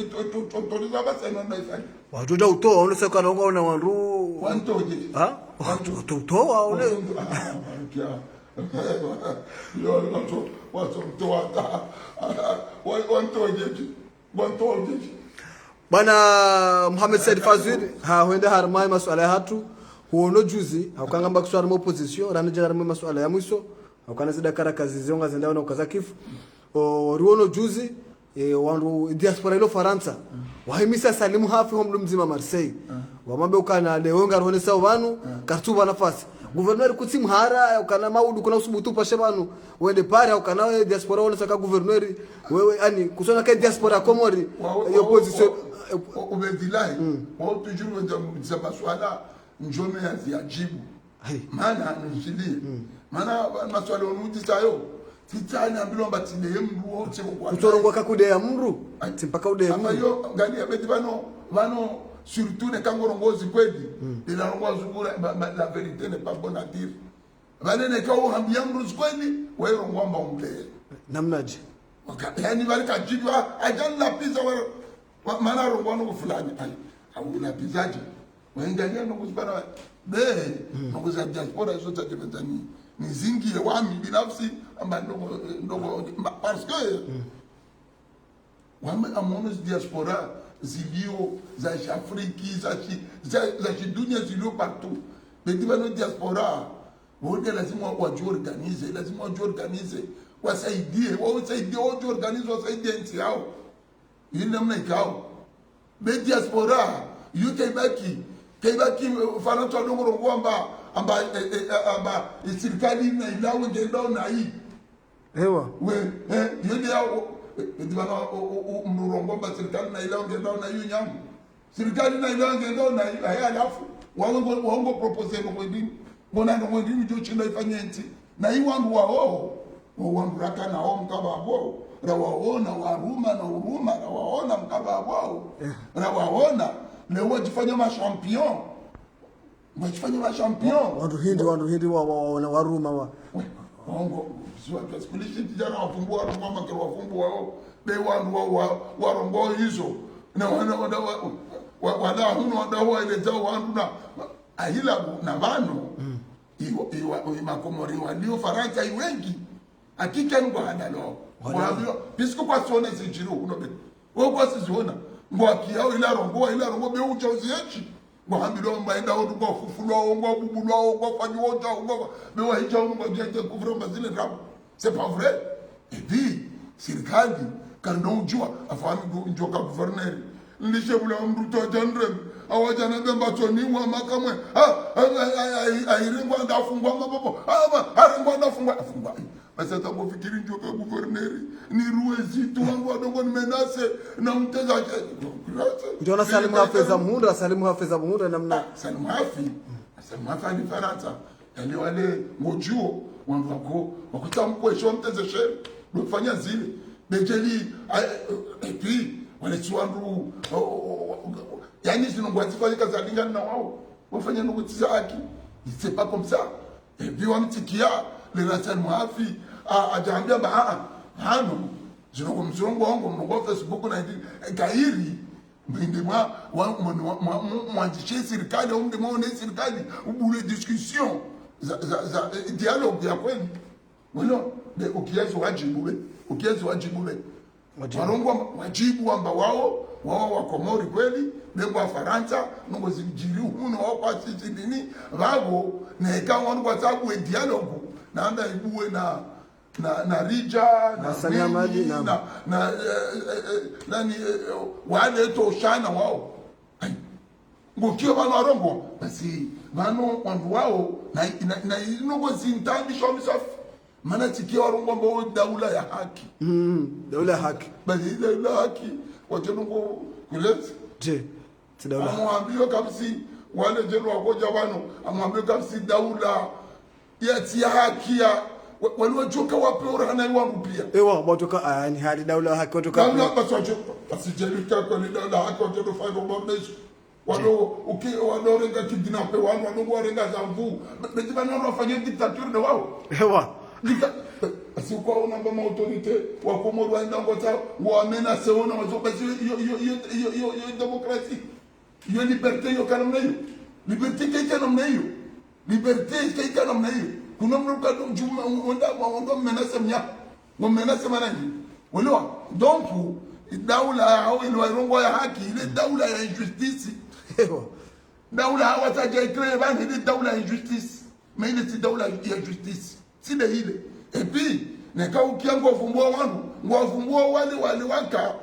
toriza basa ina ifanye watu da utoa unaweza kana unaona wandu wantoje watu utoa ule yo watu utoa wantoje bana Mohamed Said Fazil huenda harmai masuala ya hatu huono juzi hakangamba kuswara mu opposition ranaje harmai masuala ya mwiso hakana zida kara kazi zionga zendao na ukazakifu ruono juzi wandu diaspora ilo Faransa wahimisa salimu hafi homlu mzima Marseille wamambe ukana leonga ruonesa wanu kartuba nafasi gouverneur kuti mhara ukana maudu kuna usubutu pashe banu wende pare ukana diaspora wona saka gouverneur wewe yani kusona ka diaspora komori yo position ubedilahi wao tujuru wenda mzima swala njome ya jibu maana nishili maana maswali onuti tayo titani ambilo mbatinde mru wote kwa kutorongwa kakude ya mru mpaka ude ya mru amayo ngani abeti bano surtout ne kangorongozi kweli ila rongozi zungura la vérité n'est pas bonne à dire bale ne kawo hambia mru kweli wewe rongomba umle namnaje yani bale kajidwa ajalla pizza wa maana rongono fulani au la pizzaje waangalia ndo kuzibana be ngoza diaspora zote tebetani ni zingi ya wami binafsi amba ndogo parce que wame amonos diaspora zilio za Afriki za dunia zilio partout bedibano diaspora wote lazima wajiorganize wasaidie wasaidie nchi yao ili namna ikao be diaspora yote ibaki Faransa ndongoro kwamba amba serikali na ilawo ngendo na hii ewa we yodi yao ndibana mrongomba serikali na ilawo ngendo na hiyo nyamu serikali na ilawo ngendo na haya alafu waongo propose ngo ndini mbona ngo ndini jo chinda ifanye nti na hii wangu wao wangu raka na wao mkaba wao rawaona waruma na uruma rawaona mkaba wao rawaona leo wajifanya machampion wandu hindi wa waruma wa wango sio tusikulishi tijana wafumbua ngoma kwa wafumbua wao be wandu warongo hizo na wala huno wadawa ile zao wandu na ahila na bano iwa makomori walio Faransa wengi hakika ngo hadalo wabio pisiko kwa sone zijiru unobe wao kwa siziona ngwaki yao ila rongo be ucha uziachi ngwambilo mbaenda odu kwa fufulwa ngwa bubulwa ngwa fanyota ngwa be wa hicha ngwa jeje kuvura zile rabu c'est pas vrai et puis serikali kando ujua afahamu njoka gouverneur ndishebula mruto jandre awajana bemba toniwa makamwe airengwa ndafungwa mabobo arengwa ndafungwa basi atakofikiri njoka gouverneur ni ruezi tu wangu wadongo ni menase na mteza ndio na salimu hafeza muhunda namna salimu hafi ni Faransa yani wale ngojuo wandu wakutamkwesho mtezeshere kufanya zile bejeli epi wale tuandu yani zinongwazifanya kazi alingana na wao wafanya nukutiza haki c'est pas comme ça et puis wamtikia le ratan mwafi ajaambia ba hano zinongo mzongo wangu mnogo Facebook na gairi mbinde mwanjishe serikali au mde mwaone serikali ubule discussion za dialogue ya kweli wano de ukiyezo wajibule warongwa wajibu wamba wao wakomori kweli nembo wa Faransa nungo zimjiri huno wao kwa sisi nini wao na ikawa wanu kwa sababu ya dialogue na anda ibuwe na Rija na Sanyamadi na nani wale toshana wao ngokio bano warongo basi bano wandu wao na nungo zintambi shomi safi mana tikia warongo mbo daula ya haki daula ya haki bali daula ya haki wajenungo kulezi je si daula amwambio kabisi wale jelo wakoja wano amwambio kabisi daula ya haki ya waliochoka wape urana wangu pia ewa watoka ni hadi daula ya haki watoka daula basi jelika kwa daula ya haki watoto five abomination walo walorenga kidnape walo warenga zamvu bejibana wafanye dictature de wao ewa si kwa unamba autorité wa Komoro waenda ngota waamena seona wazoka yo démocratie yo liberté yo kanamna yo liberté kay kanamna yo liberté kay kanamna yo kuna mruka juma wanda menace mnya ngo menace manani wala donc daula au ile warongo ya haki ile daula ya injustice daula hawataje créer bani ile daula ya injustice mais ile si daula ya justice si de ile et puis neka ukiango vumbua wangu ngwavumbua wale waka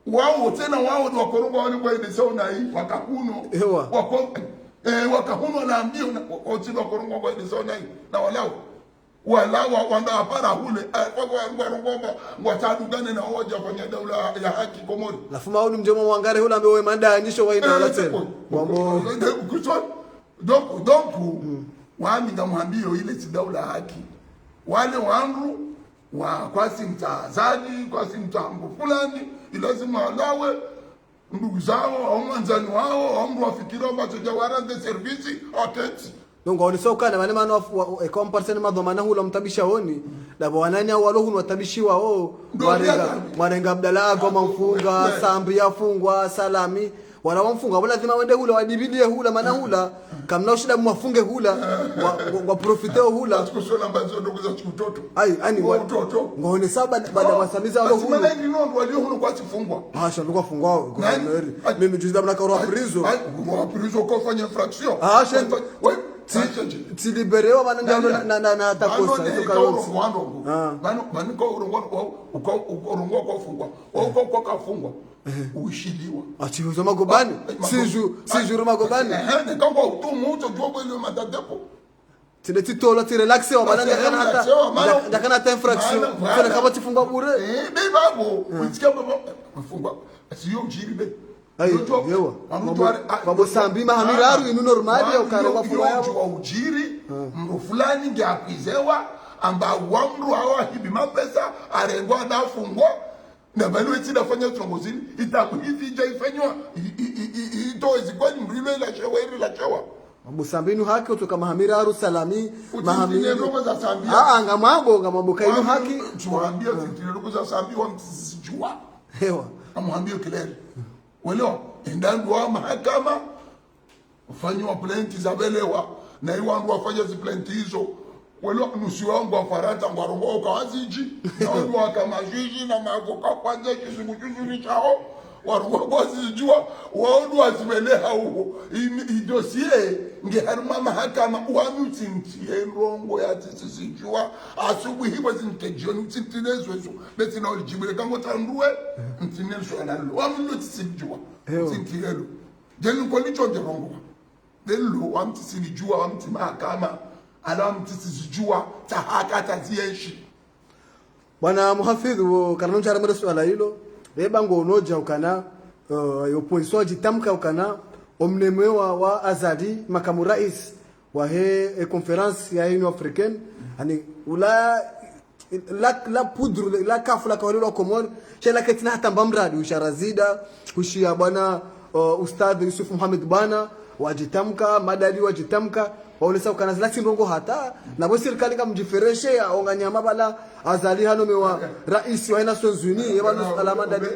wao tena wao ndio wakorongo wale kwa ile sauna hii wakakuno wakakuno na ambio otilo wakorongo kwa ile sauna hii na walao wanda hapana hule kwa ngomba ngwatadu gane na hoja kwenye daula ya haki Komori lafuma au mjemo mwangare hula ambaye manda anyisho waina wala tena wambo donc wami ngamwambio ile si daula ya haki wale wangu wa kwasi mtazadi kwasi mtambo fulani lazima walawe ndugu zao au manzani wao au mtu wafikira ambacho jawara de service ateti donc on soka na maneno e comparsen madhomana hula mtabisha oni labo wanani au walohunu watabishiwa warenga Abdalla kwa mfunga sambi yafungwa salami wala wamfunga wala lazima wende hula wadibidie hula maana hula kamna shida mwafunge hula wa profiteo hula kusona mbazo ndugu za mtoto ani mtoto ngone saba baada wasamiza walo hula maana ndio walio hulu kwa sifungwa shando kwa fungwa kwa mimi juzi dabla kwa prison kwa fanya infraction shendo ti liberewa mananga na atakosa hizo kaonsi bano kwa urungwa kwa fungwa kwa kafungwa ushiliwa atiuzo magobani siju magobani ne kama utumu uto jobo ile madadepo tile titola ti relaxe wa mananga kana hata ndakana ta infraction kana kama tifungwa bure babo usikia babo mfungwa sio ujiribe yewa babo sambi mahamiraru inu normali au kare wafungwa yao ujiri mru fulani ngakwizewa amba wamru hawa hibi mapesa arengwa dafungwa na balo itafanya trongozini itakuhizi jaifanywa itoezi kwani mrilo ila shewa Musambinu haki kutoka mahamiraru salami mahamiru za sambia ngamabo kainu haki tuambia zitiruko za sambia wamsijua hewa amwambie kileri welo endandu wa mahakama ufanywa plainti za belewa na iwandu wafanya zi plainti hizo welo nusi wangu wa Faransa ngwarongo kwa waziji na wandu wa kamajiji na magoka kwanza kizungujuzi chao warongo kwa zijua wandu wa zimeleha huo idosie nge haruma mahakama uamuti ntie nrongo ya tisijua asubu hiwa zinkejioni mtintinezwe zo beti na ulijibile kango tanduwe mtinezwe analo wamulo tisijua mtintielo jenu kwa nicho ngerongo delo wamtisinijua wamti mahakama ala mtisijua tahaka tazienshi bwana muhafidhu kana nchara mara swala hilo bebango unoja ukana opposition jitamka ukana omnemewa wa Azadi makamu rais wa he conference ya Union Africaine yani ula la poudre la kafula kwa wale Komoro shela ketina hata mbamradi usharazida kushia bwana Ustadh Yusuf Muhammad bwana wajitamka madadi wajitamka waulisa ukanazila ndongo hata na bo serikali kama mjifereshe onganyama bala azali hano mewa rais wa Nations Unies yabana alama dadi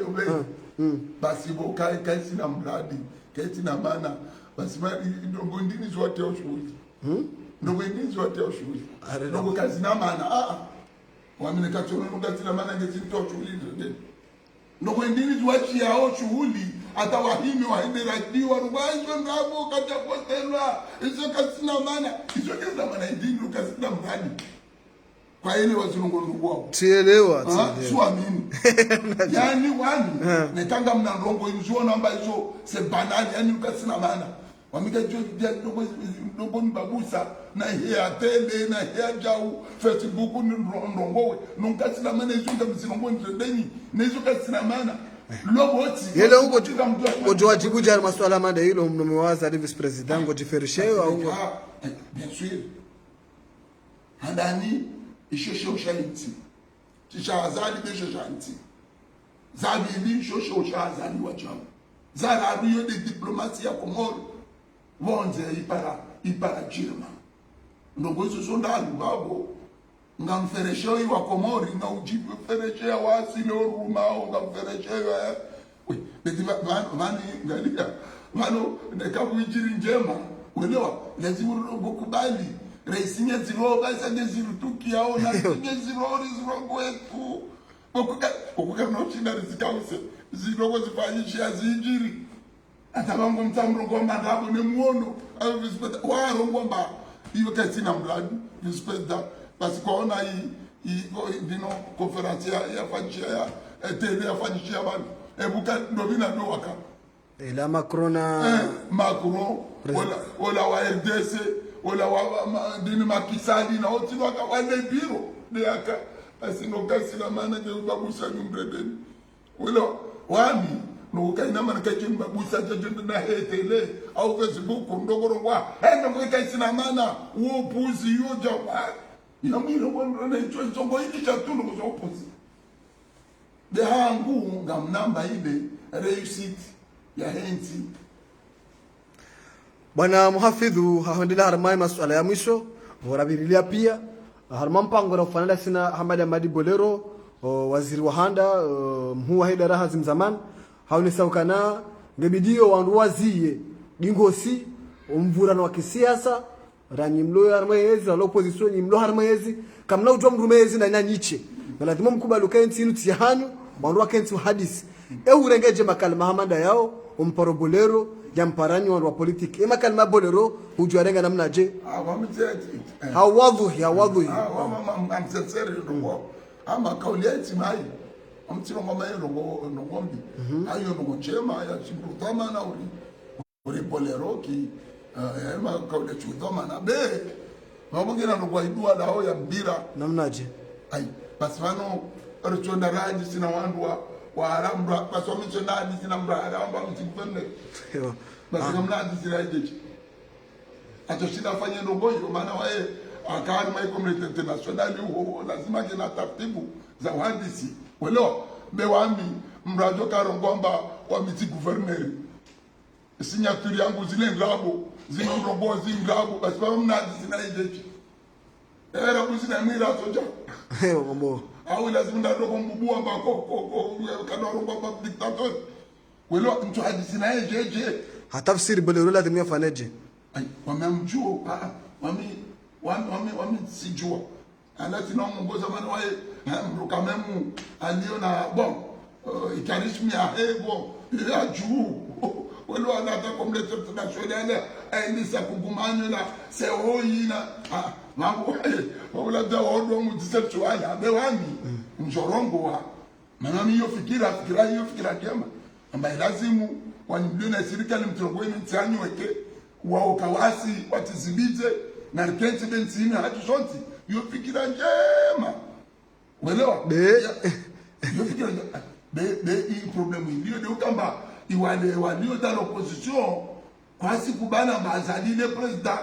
basi bo kai sina mradi kai sina maana basi ndongo ndini zote oshuhudi ndongo ndini zote oshuhudi ndongo kazi na maana wamine kachono ndongo sina maana ngezi toshuhudi ndio ndongo ndini zote yao shughuli hata wahimi waende radio rubaisho ndabo kata potelwa hizo kasina maana hizo kesa maana ndini kasina mradi kwa ile wazungu wao tielewa swamini yani wani netanga mna ndongo inzuo namba hizo se banali yani kasina maana wamika jodi ndongo mbabusa na hea tele na hea jau Facebook ni ndongo nunkasina maana hizo ndamzinongo ndeni na hizo kasina maana yele huko ujowajibu jana masuala manda hilo mmewaza vice president ngo jiferishewa au bien sûr handani ishosho shanti tisha azali besho shanti zabili shosho shazali wachamu zara abiyo de diplomatie ya Komoro bonze ipara chirma ndongo hizo sondalu babo ngamferesho wa Komori na ujibu fereshe wasi no ruma ngamfereshe we beti vani ngalia mano nekabuijiri njema uelewa lazima ukubali raisinya ziro basa ngeziru tukiao na ngeziro kwetu okuka no china rizikause ziro zifanyisha zijiri atabango mtamro ngomba ndabo nemuono avispeta waro ngomba iyo kasina mradi vispeta basi kwaona hii ndino konferensi ya fanyisha ya tele ya fanyisha bana ebuka ndobina ndo waka la Macron wala wa RDC wala wa dini makisali na wote waka wale biro de aka basi ndo kasi la maana je babusa nyumbredeni wala wami no kaina maana kaje babusa je na hetele au Facebook ndogorongwa ndo kasi la maana uopuzi yoja wa ina mwiro bwana hicho zongo hiki cha tundu kwa uopuzi de hangu ngamnamba ile réussite ya henti bwana muhafidhu haondela harmai masuala ya mwisho warabilia pia harma mpango na kufanana sina Hamad Amadi Bolero waziri wa handa mhu wa idara hazim zaman hauni saukana ngebidio wandu wazie dingosi umvurano wa kisiasa ranyi mlo harmaezi na opposition ni mlo harmaezi kamna ujwa mrumezi na nyanyiche lazima mkubali kenti nuti hanyu wandu wa kenti hadisi urengeje makalma hamanda yao umparo Bolero ya mparanyi wa politiki makalma Bolero hujuarenga namna je hawadhuhi amsenseri ndo ama kauli eti mai amtino mama yero ngombi ayo ndo chema ya chimbrutama na uri Bolero ki ema kauli chudoma na be mabongera ndo kwa idua dao ya mbira namna je ai basi vano ruchonda raji sina wandu wa arambra basi wamichonadi sina mbra aramba mtikupende basi kamnadi sina ijechi atoshinda fanya ndongoyo maana wae akani maikomrete internationali huo lazima kina taratibu za uhandisi welo bewami mrajo karongomba wa miti gouverneur signature yangu zile ngrabo zile ndongozi ngrabo basi wamnadi sina ijechi era kusina mira soja mambo au lazima ndo kumbubua mbako kadoro baba dictator welo mtu hadisi naye jeje hatafsiri Bolero lazima yafaneje wamemjua wami sijua anati na mungoza maana wae mrukamemu aliona bon ikarismi ya hebo ya juu welo anata komlete international aindisa kugumanyo na seoyina mambo wala dawa ndo mtisetu haya bewani njorongo wa maana hiyo fikira kema ambaye lazimu wanimliona serikali mtongweni mtsanyi weke wao kawasi watizibite na kenti benzini hatu shonti hiyo fikira njema umeelewa hiyo fikira be hii problem ndio ndio kama iwale walio dans l'opposition kwasi kubana mazalile president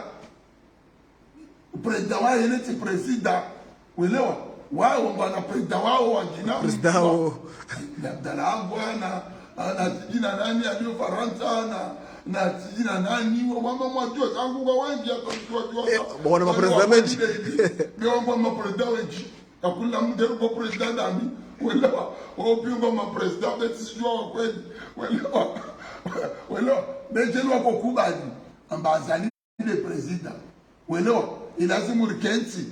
president wao ile ti president uelewa wao wana president wao wa jina president wao Abdallah na jina nani alio Faransa na jina nani wa mama mwajua tangu kwa wengi atajua bwana president ndio mama president wengi akula mdero kwa president nani uelewa wao pia mama president besijua kweli uelewa bejelo wako kubali ambazali le president uelewa ilazimu rikenzi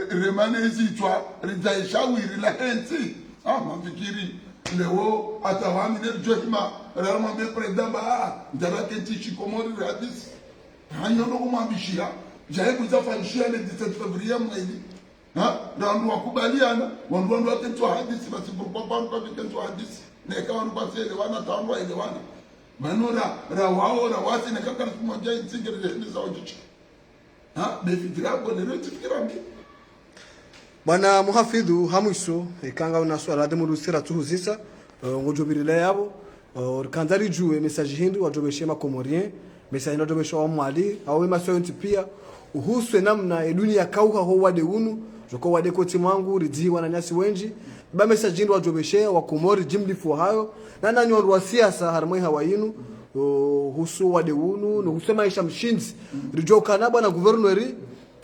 remane zitwa rijaishawiri la henti mafikiri leo atawami ne johima rama be president ba ndarake shikomori radis hanyo ndo kumwambishia jaye kuzafanyishia le 17 February mwezi ndio wakubaliana wandu watatoa hadisi basi kwa vikento hadisi na ikawa nipase elewana taanwa elewana manora rawao rawasi na kaka mmoja inzingere ni za ujichi befikira kwa leo tifikira mbi bwana muhafidhu hamwiso ikanga una swala de murusira tuhuzisa ngojobirila yabo kanzari juwe message hindu wajobeshema komorien message ndobesha wa mwali au maswenti pia uhuswe namna dunia kauka ho wade unu joko wade koti mwangu ridziwa na nyasi wenji ba message hindu wajobeshea wa komori jimlifu hayo na nanyo wa siasa harmoi hawayinu husu wade unu no husema isha mshinzi rijoka na bwana guvernori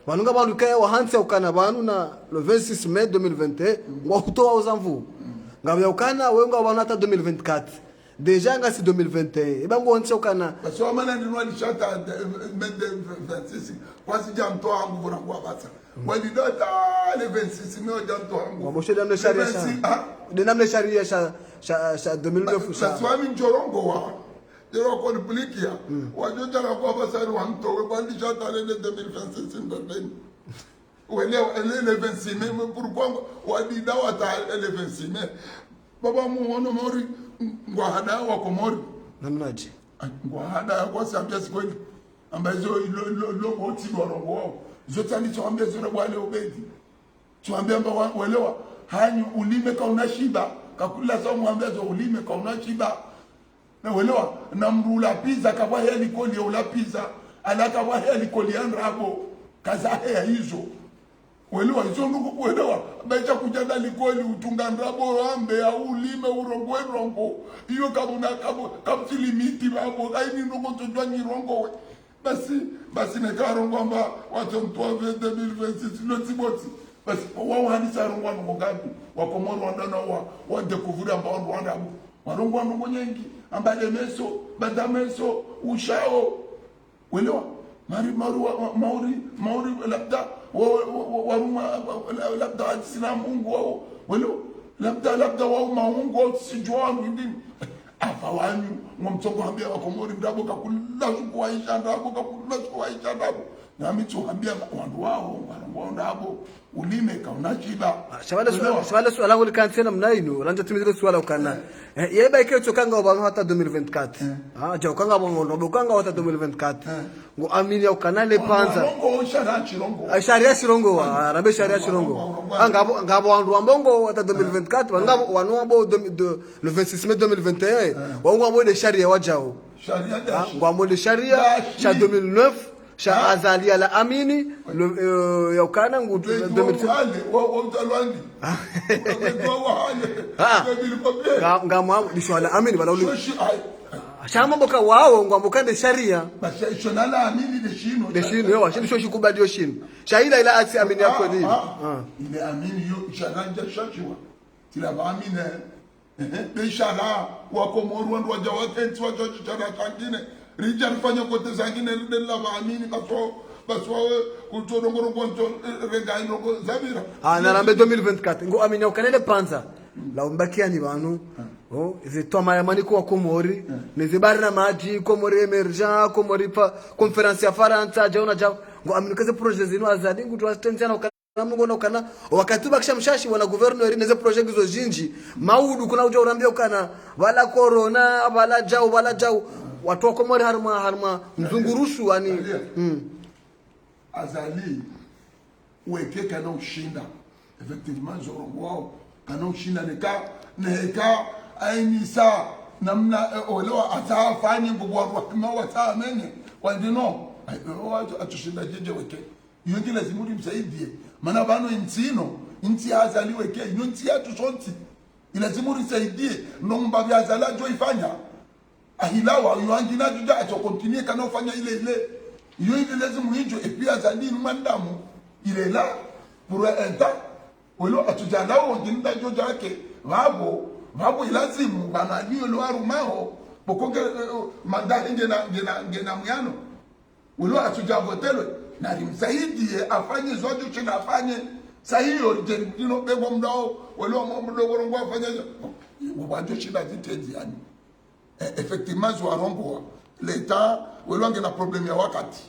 wanunga bandu kaya wahansi ukana banu na le 26 mai 2021 ngwa kutoa uzamvu ngabya ukana wenga banu hata 2024 deja ngasi 2021 ibango onse ukana baso amana ndinwa lishata 26 kwasi jamto hangu bora kwa basa wali data le 26 mai jamto hangu waboshe damne sharia sha de namne sharia sha 2009 sha swami njorongo wa dero ko duplikia wajoja na kwa basari wa mto we bandi shata le 2026 ndani welewa le 26 mai pourquoi wadi dawa ta le 26 mai baba muono mori ngwa hada wa komori namnaje ngwa hada kwa sababu sikweli ambazo lo oti warongo wao zote ni tuambie zile wale ubedi tuambie amba welewa hanyu ulime ka unashiba kakula sawa mwambie zo ulime ka unashiba na welewa na mrula pizza kabwa heli koli ula pizza alaka wa heli koli andrabo kaza hea hizo welewa hizo ndugu welewa bacha kujanda likoli utunga ndrabo ambe au ulime urongo rongo hiyo kabuna kabti limiti babo aini ndugu tujwa ni rongo we basi nekarongo amba watu mtoa 2026 no tiboti basi wao hadisa rongo ndo ngapi wakomoro wandana wa découvrir amba wanda warongo ndo nyengi amba lemeso badameso ushao welewa mauri labda waruma labda hadisina mungu wao welewa labda wao maungu wao sijua ndini afawanyu ngomtongo hambia wakomori ndabo kakula kuwaisha ndabo kakula kuwaisha ndabo na mitu hambia wandu wao ndabo ulime kaunachiba swala swala ngoli kansena mnaino ranja timizile swala ukana yeba ike chokanga oba hata 2024 ja ukanga bongo ukanga hata 2024 ngo amini ukana le panza ngo sharia shirongo arabe sharia shirongo ngabo wandu ambongo hata 2024 ngabo wanu abo le 26 mai 2021 wangu abo de sharia wajao sharia ngo abo de sharia cha 2009 sha azali ala amini ya ukana ngutu 2020 ngamo dishwala amini bala uli shama boka wao ngwamboka de sharia basi shonala amini de shino yo shino sho shikubadi yo shino shaila ila ati amini yako ni ile amini yo sharanja shachwa tila amini de shala wa komoru ndo wajawakenti wa jojo chana kangine rija rifanya kote zangine la maamini baswa utodongoro konto regai noko zabira narambe 2024 ngo amini ukanele panza la umbakia ni banu zitoma yamani kwa komori nizibari na maji komori emergent komori pa conference ya Faransa jauna jao ngo amini kaze project zino azadi ngutu asitenzana ukanamgo na ukana wakati bakisha mshashi wana governor neze project hizo jinji maudu kuna uja urambia ukana wala corona wala jao watu wako mori harma mzungurushu yani azali weke kana ushinda effectivement zorongo wao kana ushinda neka ainisa namna olewa atafanye ngubwa kwa wata menye wandino atushinda jeje weke yonke lazima ulimsaidie maana bano inti azaliwe ke inti yatu sonti lazima ulisaidie ndo mbabi azala jo ifanya ahilawa yoangina juja acho continue kana ufanya ile iyo ile lazima hijo et puis azali mandamu ile là pour un temps welo atujala onginda jo jake vabo ilazimu bana niyo lo arumao bokonge manda ngena muyano welo atujavotelo na limsaidie afanye zote china afanye sahiyo jerino bego mdao welo mdogo rongo afanye ubajo china zitenzi yani effectivement zo arombo l'état welo ngena problème ya wakati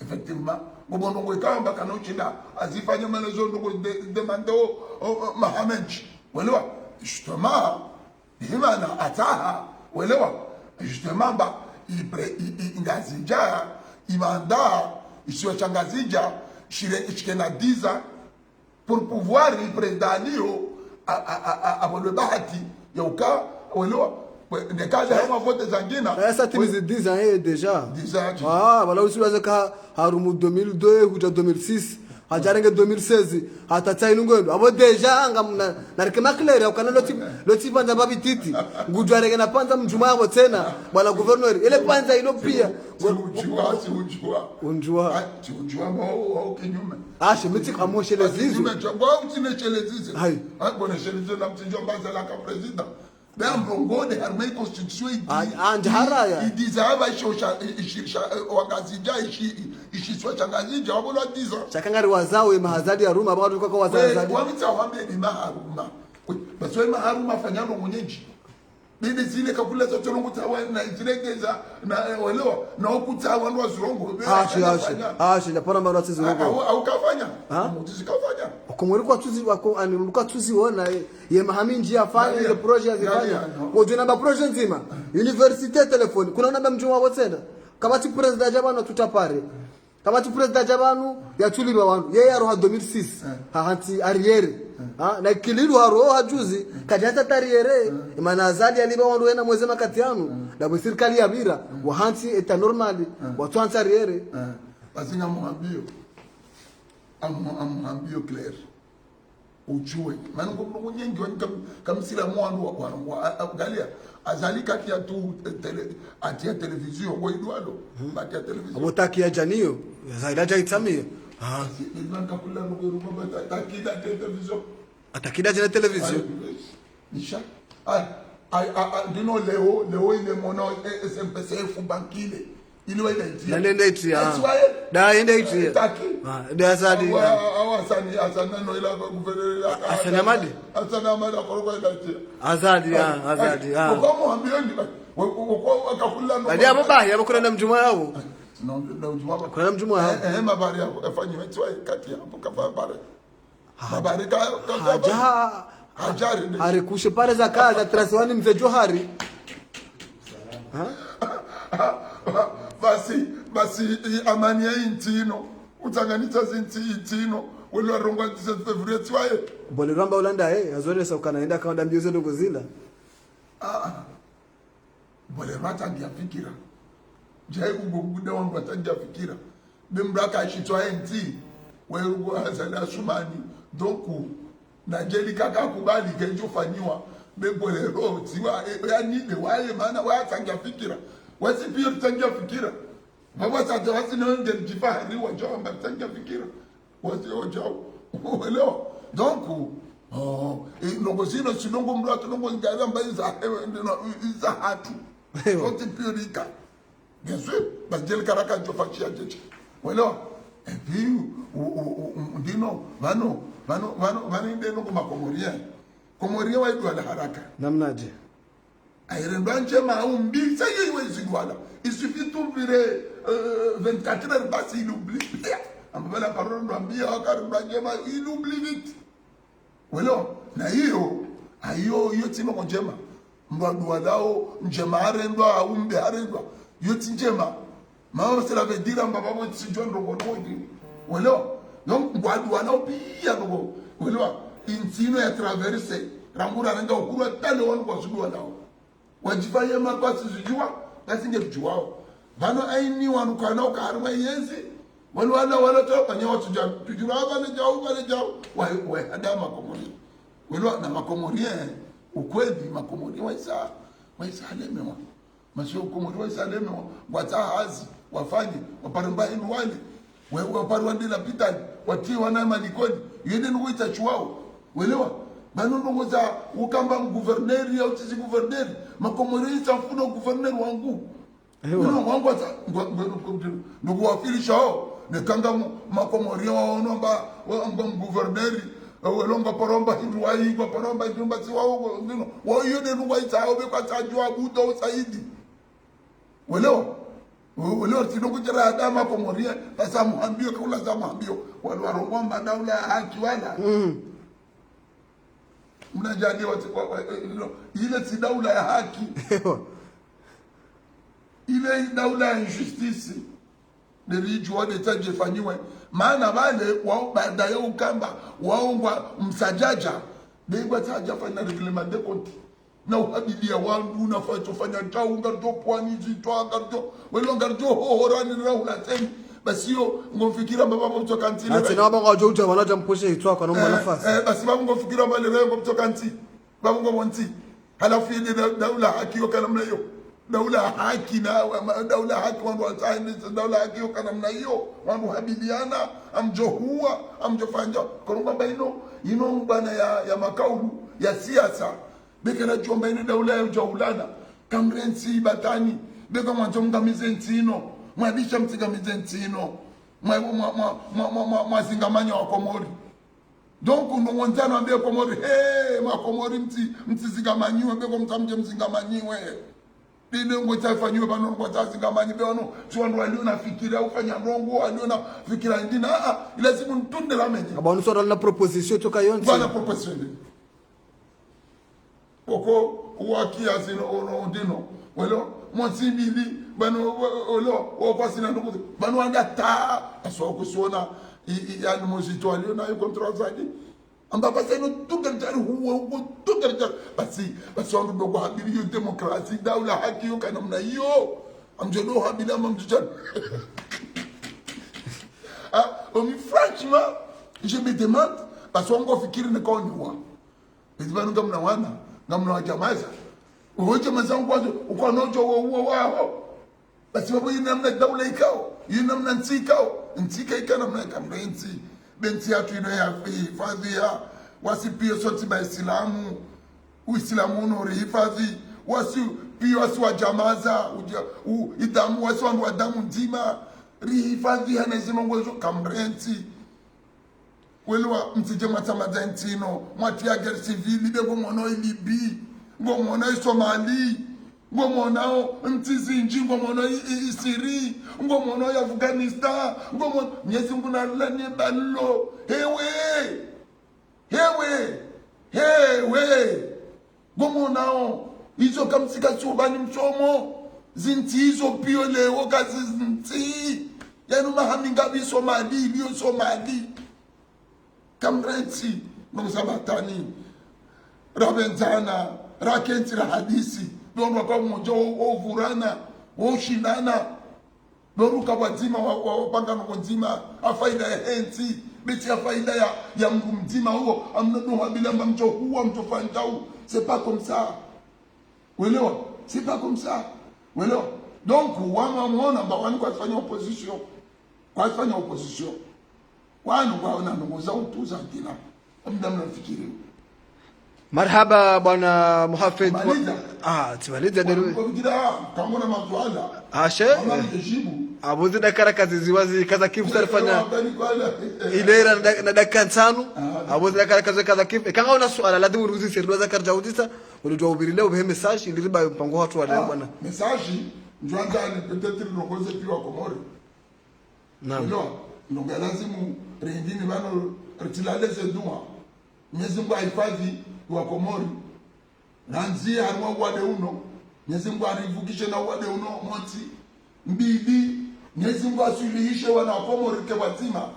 effectivement ngobondo ngwekamba kana uchina azifanye melezo ndo demando Mohamed welo justement imana ataha welewa justement ba ingazija imanda isiyo changazija shikena diza pour pouvoir représenter abolo bahati yauka welewa de kaza kama vote zangina ça tu les 10 ans déjà voilà aussi wazaka harumu 2002 huja 2006 hajarenge 2016 hata inungwendo abo deja anga narikema clear ukana loti panza babititi ngujwarege na panza mjuma wao tena bwana governor ile panza ilo pia unjua mo kinyume miti kama shele zizo ngwa mtine shele zizo bona shele zizo na mtinjo mbaza la ka president ben mbongode harmai constitution idizaba ishisha wangazija ishiswa changazija wabolo dizo chakangari wazao mahazadi ya ruma bado kwa wazazadi wamita wambe ni maharuma basi wewe maharuma fanyano mwenyeji bide zile kabula zote longo tawa na ijiregeza na welewa na okutawa ndo zirongo japona mara zirongo au kafanya mutisi kafanya komori kwa tuzi wako aniruka tuzi ona ye mahaminji afanye ile project azifanya wajuna ba project nzima university telefoni kuna namba mjuma wotenda kama ti president jabano tutapare kama ti president jabano yatulirwa wantu yeye aroha 2006 hanti arriere na kililu haro hajuzi kajata tariere imana azali aliba wandu wena mweze makatiano na serikali ya bira wa hanti eta normali watu hanti arriere bazinga mwambio amwambio clair ujue maana ngomo nyengi wani kamsila mwandu wa galia azali kati ya tu atia television kwa idwalo bati ya television abotaki ya janio zaida jaitamia ndio kakula ngoruba takida television atakida jana television nisha dino leo ile mono SMPC fubankile ili wa ile na nende itia da nende itia da azadi asana no ila guverneur asana madi akoroka ile itia azadi kwa mwambieni kwa akakula no ndio baba ya kuna na mjuma yao no mjuma kuna mjuma yao mabari afanywe tiwa kati hapo kafa bare mabari hajari arikushe pale za kaza traswani mzee Johari basi amani ya intino utanganita intino wale rongo 17 February twaye bole ramba ulanda azore sauka naenda kaenda mbio zetu kuzila bole rata ndia fikira jai ugoguda wangu atangia fikira bembraka ashitwaye nti werugo azala shumani donc na jeli kaka kubali kenjo fanywa bebole ro tiwa yani de wale maana watangia fikira wasi pia tangia fikira baba sasa wasi ndio jifahari wajao mtangia fikira wasi wajao leo donc nongo sino sinongo mlato nongo ngala mbaza za hatu wote purika bien sûr parce que le karaka jo fakia jeje welo et puis ndino vano ndeno kwa komoria wa idwa haraka namnaje airendo njema umbi ça y est voilà il suffit d'ouvrir 24 heures basi il oublie ambapo la parole ndio akarudia njema il oublie vite welo na hiyo timo njema mbadwa lao njema arendo umbe arendo yoti njema mama cela veut dire mbaba mo tsinjo ndongo ndongo welo donc mbadwa lao pia ndongo welo intino ya traverse rangura nanga ukuru tale wanu kwa sudwa lao wajifanye makosi zijua basi nge tujuao bano aini wanu kana ukaruma yenzi wala toka nyawa tujura bale jau wa hada makomori wala na makomori ukweli makomori waisa lemewa masio komori waisa lemewa wata hazi wafanye waparamba inu wale waparu ndila pitani watii wana malikoni yende nuita chuao welewa banondo ngoza ukamba guverneri au tisi guverneri makomori itafuno guverneri wangu wangu ata ndugu wafilisha hao nekanga makomori wao nomba guverneri welonga paromba hindwai kwa paromba hindumba si wao ndino wao yende nuwaita hao kwa tajua buto saidi welewa tinongo jara adama komoria sasa muambio kaula za muambio walwarongomba daula ya haki wala mnajali ile si daula ya haki ile daula ya injustice nilijua detaje fanyiwe maana wale wao baadaye ukamba waongwa msajaja bengwa taja fanya reglement de compte na uhabilia wangu unafaa tufanya chao ngarjo pwani zitwa ngarjo welo ngarjo horani na ulateni basi yo ngomfikira baba mtu kanti ati na baba ngoja wanaja mpushe itwa kwa naomba nafasi basi baba ngomfikira bale rengo mtu kanti baba ngomonti halafu ile daula haki yo kana mnayo daula haki na daula haki wangu wataende daula haki yo kana mnayo wangu habiliana amjohua amjofanya koronga baino ino bana ya makaulu ya siasa bekera jomba ine daula ya jaulana kamrensi batani beka mwanjonga mizentino mwadisha mtiga mizentino mwazingamanya wa komori donc ndongonzana ambe komori ma komori mti zingamanyiwe beko mtamje mzingamanyiwe bine ngotafanywe bano ngotazingamanyi beono chwandu alio nafikira ufanya ndongo alio nafikira ndina lazima ntunde la menje abanu sora na proposition toka yonzi bana proposition oko uwakia zino ono dino welo monsibili bano olo opasina ndugu bano anda ta aso kusona yani mozito alio na contrazadi amba paseno tugerjari huwa tugerjari basi ndo dogo habili yo demokrasi daula haki yo kana mna yo amjodo habili amamjujan franchement je me demande parce qu'on fikiri ne ko niwa bizibanu ngamna wana ngamna wajamaza uhoje mazangu wazo uko nojo huo wao basi babo yinamna daula ikao yinamna ntika ikana mna kamna nti benti yatu ino ya hifadhi wasipio soti ba Islamu Uislamu unori hifadhi wasipio wasi wajamaza idamu wasi wa damu ndima rihifadhi hanezima ngozo kamrenti welwa mtije matamazentino mwatia guerre civile bego mono Libi ngomono Somali ngomono mtizinji ngomono Syria ngomono Afghanistan ngomono nyezi nguna lani ballo hewe ngomono hizo kamsika chubani mchomo zinti hizo pio leo kazi zinti yanu mahaminga bi Somali kamrenti nosabatani rabenzana rakenti la hadisi ndio kwa mmoja ovurana oshindana noruka wazima wapanga nzima afaida ya enti beti afaida ya mtu mzima huo amnado bila mcho huo mtofantau c'est pas comme ça welewa c'est pas comme ça welewa donc wanamuona mbawani kwa kufanya opposition wanu kwaona nongoza utuza kila mda mnafikiri marhaba bwana Muhafidh timaliza ndio kugira kama na mazwala she abuzi dakara kazi ziwazi kaza kifu sarfanya ilera na dakika 5 abuzi dakara kaza kifu kanga una swala lazima uruzi sirwa za karja udisa ulijua ubiri leo be message iliba mpango watu wale bwana message ndio ndani peut-être nongoze pia komori naam ndio lazima rendini bano retilale zedua Mwenyezi Mungu ahifadhi wa Komori nanzia harwa wade uno Mwenyezi Mungu arivukishe na wade uno moti mbili Mwenyezi Mungu asuluhishe wana Komori ke wazima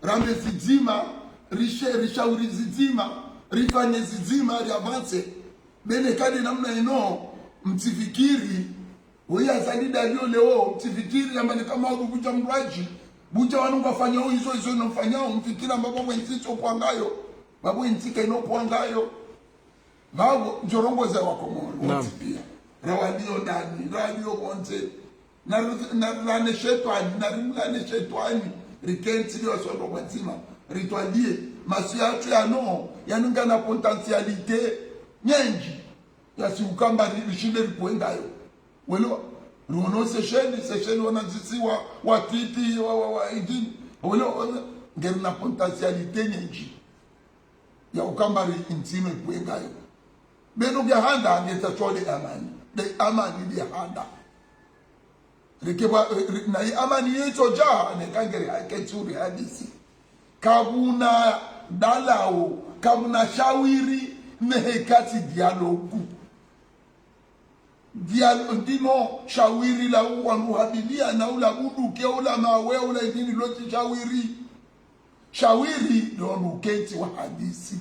rambe zizima rishauri zizima rifanye zizima riavance bene kadi namna ino mtifikiri wewe azalida leo mtifikiri ambaye kama ukuja mraji buja wanu wafanya hizo nofanya mfikira mbabo mwenticho kwangayo babu intika inokuangayo babu jorongo za wakomoro wote pia rawadio ndani radio konte na ne shetwani rikenti liyo sondo mwatima ritwalie masu yatu ya no yanunga na potentialite nyenji ya si ukamba rishinde rikuengayo welo ruono sesheni wanazisi wa twiti wa idini welo ngeri na potentialite nyenji ya ukamba intime rikuengayo beno bya handa ngeta chole amani de amani bya handa rikeba na amani yeto ja ne kangere aketsuri hadisi kabuna dalao kabuna shawiri ne hekati dialogu ndino shawiri la wanuhabilia na ula buduke ula mawe ula idini loti shawiri ndo nuketi wa hadisi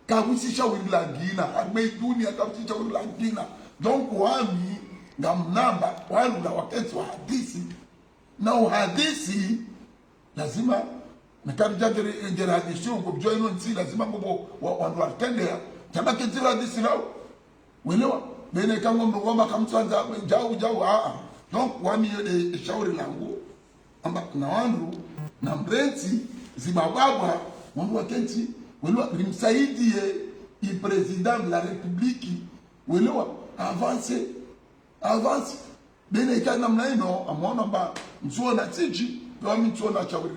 kabusi shawiri la gina agme dunia kabusi shawiri la gina donc wami ngamnamba wanu na waketi wa hadisi na uhadisi lazima nakabija ngere hadisi ungo bjoino nsi lazima mbobo wanu watendea kama ketira hadisi lao welewa bene kango mrugoma kamtwanza jau donc wami yode shauri langu amba na wandu na mbrenti zibababwa wandu wakenti welewa rimsaidie i president de la république welewa avance bene kana mnaino amona ba msuo na tiji wami msuo na shauri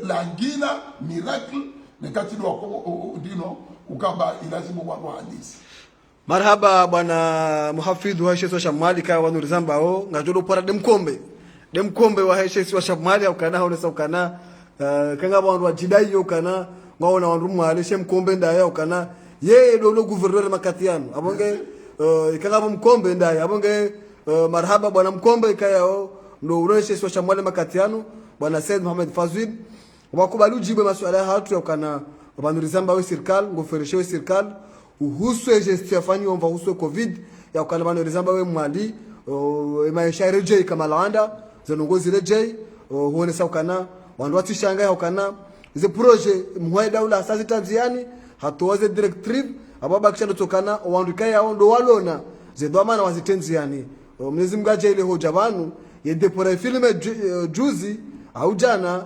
langina miracle nekati wako dino ukamba ilazimu wandu hadisi. Marhaba bwana muhafidhu wa Sheikh Shamali ka wa Nurizamba o ngajolo para demkombe wa Sheikh Shamali ukana honesa ukana kanga bantu wa jidai ukana ngaona wandu mwale shemkombe ndaya ukana yeye dolo gouverneur makatiano abonge kanga mkombe ndaya abonge marhaba bwana mkombe kayao ndo uroneshe Sheikh Shamali makatiano bwana Said Mohamed Fazil wakubali ujibe masuala hatu ukana wa Nurizamba wa serikali ngofereshe wa serikali uhuswe gestion omva uhuswe covid ya ukalabano rizamba we mwali maisha reje kama landa zenongozi reje huone saukana wandu watishanga ya ukana ze projet mwaida ula asasi tanziani hatuwaze directive ababa kishando tokana wandu kaya ndo walona ze dwamana wazitenziani mnezi mgaje ile hoja banu yede pora filme juzi au jana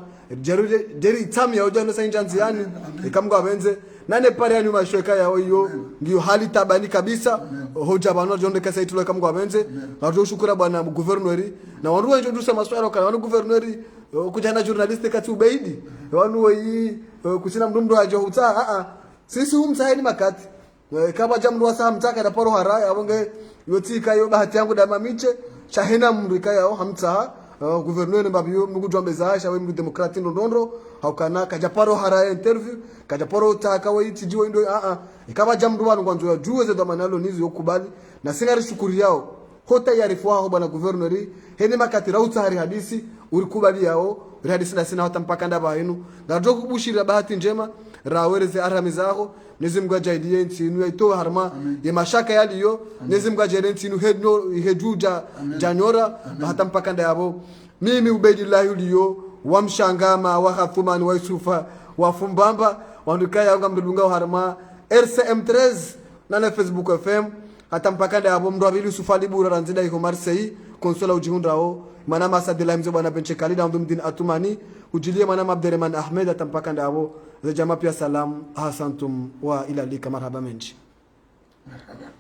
jeri tami ya ujana sa injanziani ikamgwa benze nane pare ya nyuma shweka ya hiyo ndio hali tabani kabisa hoja bano jonde kasa itulo kamgwa benze na tushukura bwana gouverneur na wandu introduce maswala kana wandu gouverneur kujana journalist kati ubeidi wanu wei kusina mndu ajo huta sisi humsaidi makati kama jamdu wasa mtaka na poro haraya abonge yotika yo bahati yangu da mamiche shahina mndu kaya hamta gouverneur mbabiyo mugujwa mbezasha we mu demokrati ndondo haukana kajaparo haraya interview kajaparo taka we tijiwe ndo ikaba jamdu wanu kwanzo ya juwe za manalo nizi yokubali na singari shukuri yao hota yarifu wao bwana gouverneur hene makati rauta hari hadisi urikubali yao hadisi na sina hata mpaka ndaba yenu ngajo kubushira bahati njema rawereze aramizaho nizimgwa jaidie ntinu yaito harma ye mashaka yaliyo nizimgwa jaidie ntinu hejuja janyora hata mpaka ndabo mimi Ubaidillah uliyo wamshangama wa Khathumani wa Yusufa wa Fumbamba wandukaya anga mdulunga harma RCM13 na Facebook FM hata mpaka ndabo mndo abili Yusufali bura ranzida iko Marseille konsola ujihundrao mana masadila mzo bwana benche kalida mdumdin atumani ujilie mana Abderrahman Ahmed hata mpaka ndabo za jamaa pia salam asantum wa ila lika marhaba menji marhaba.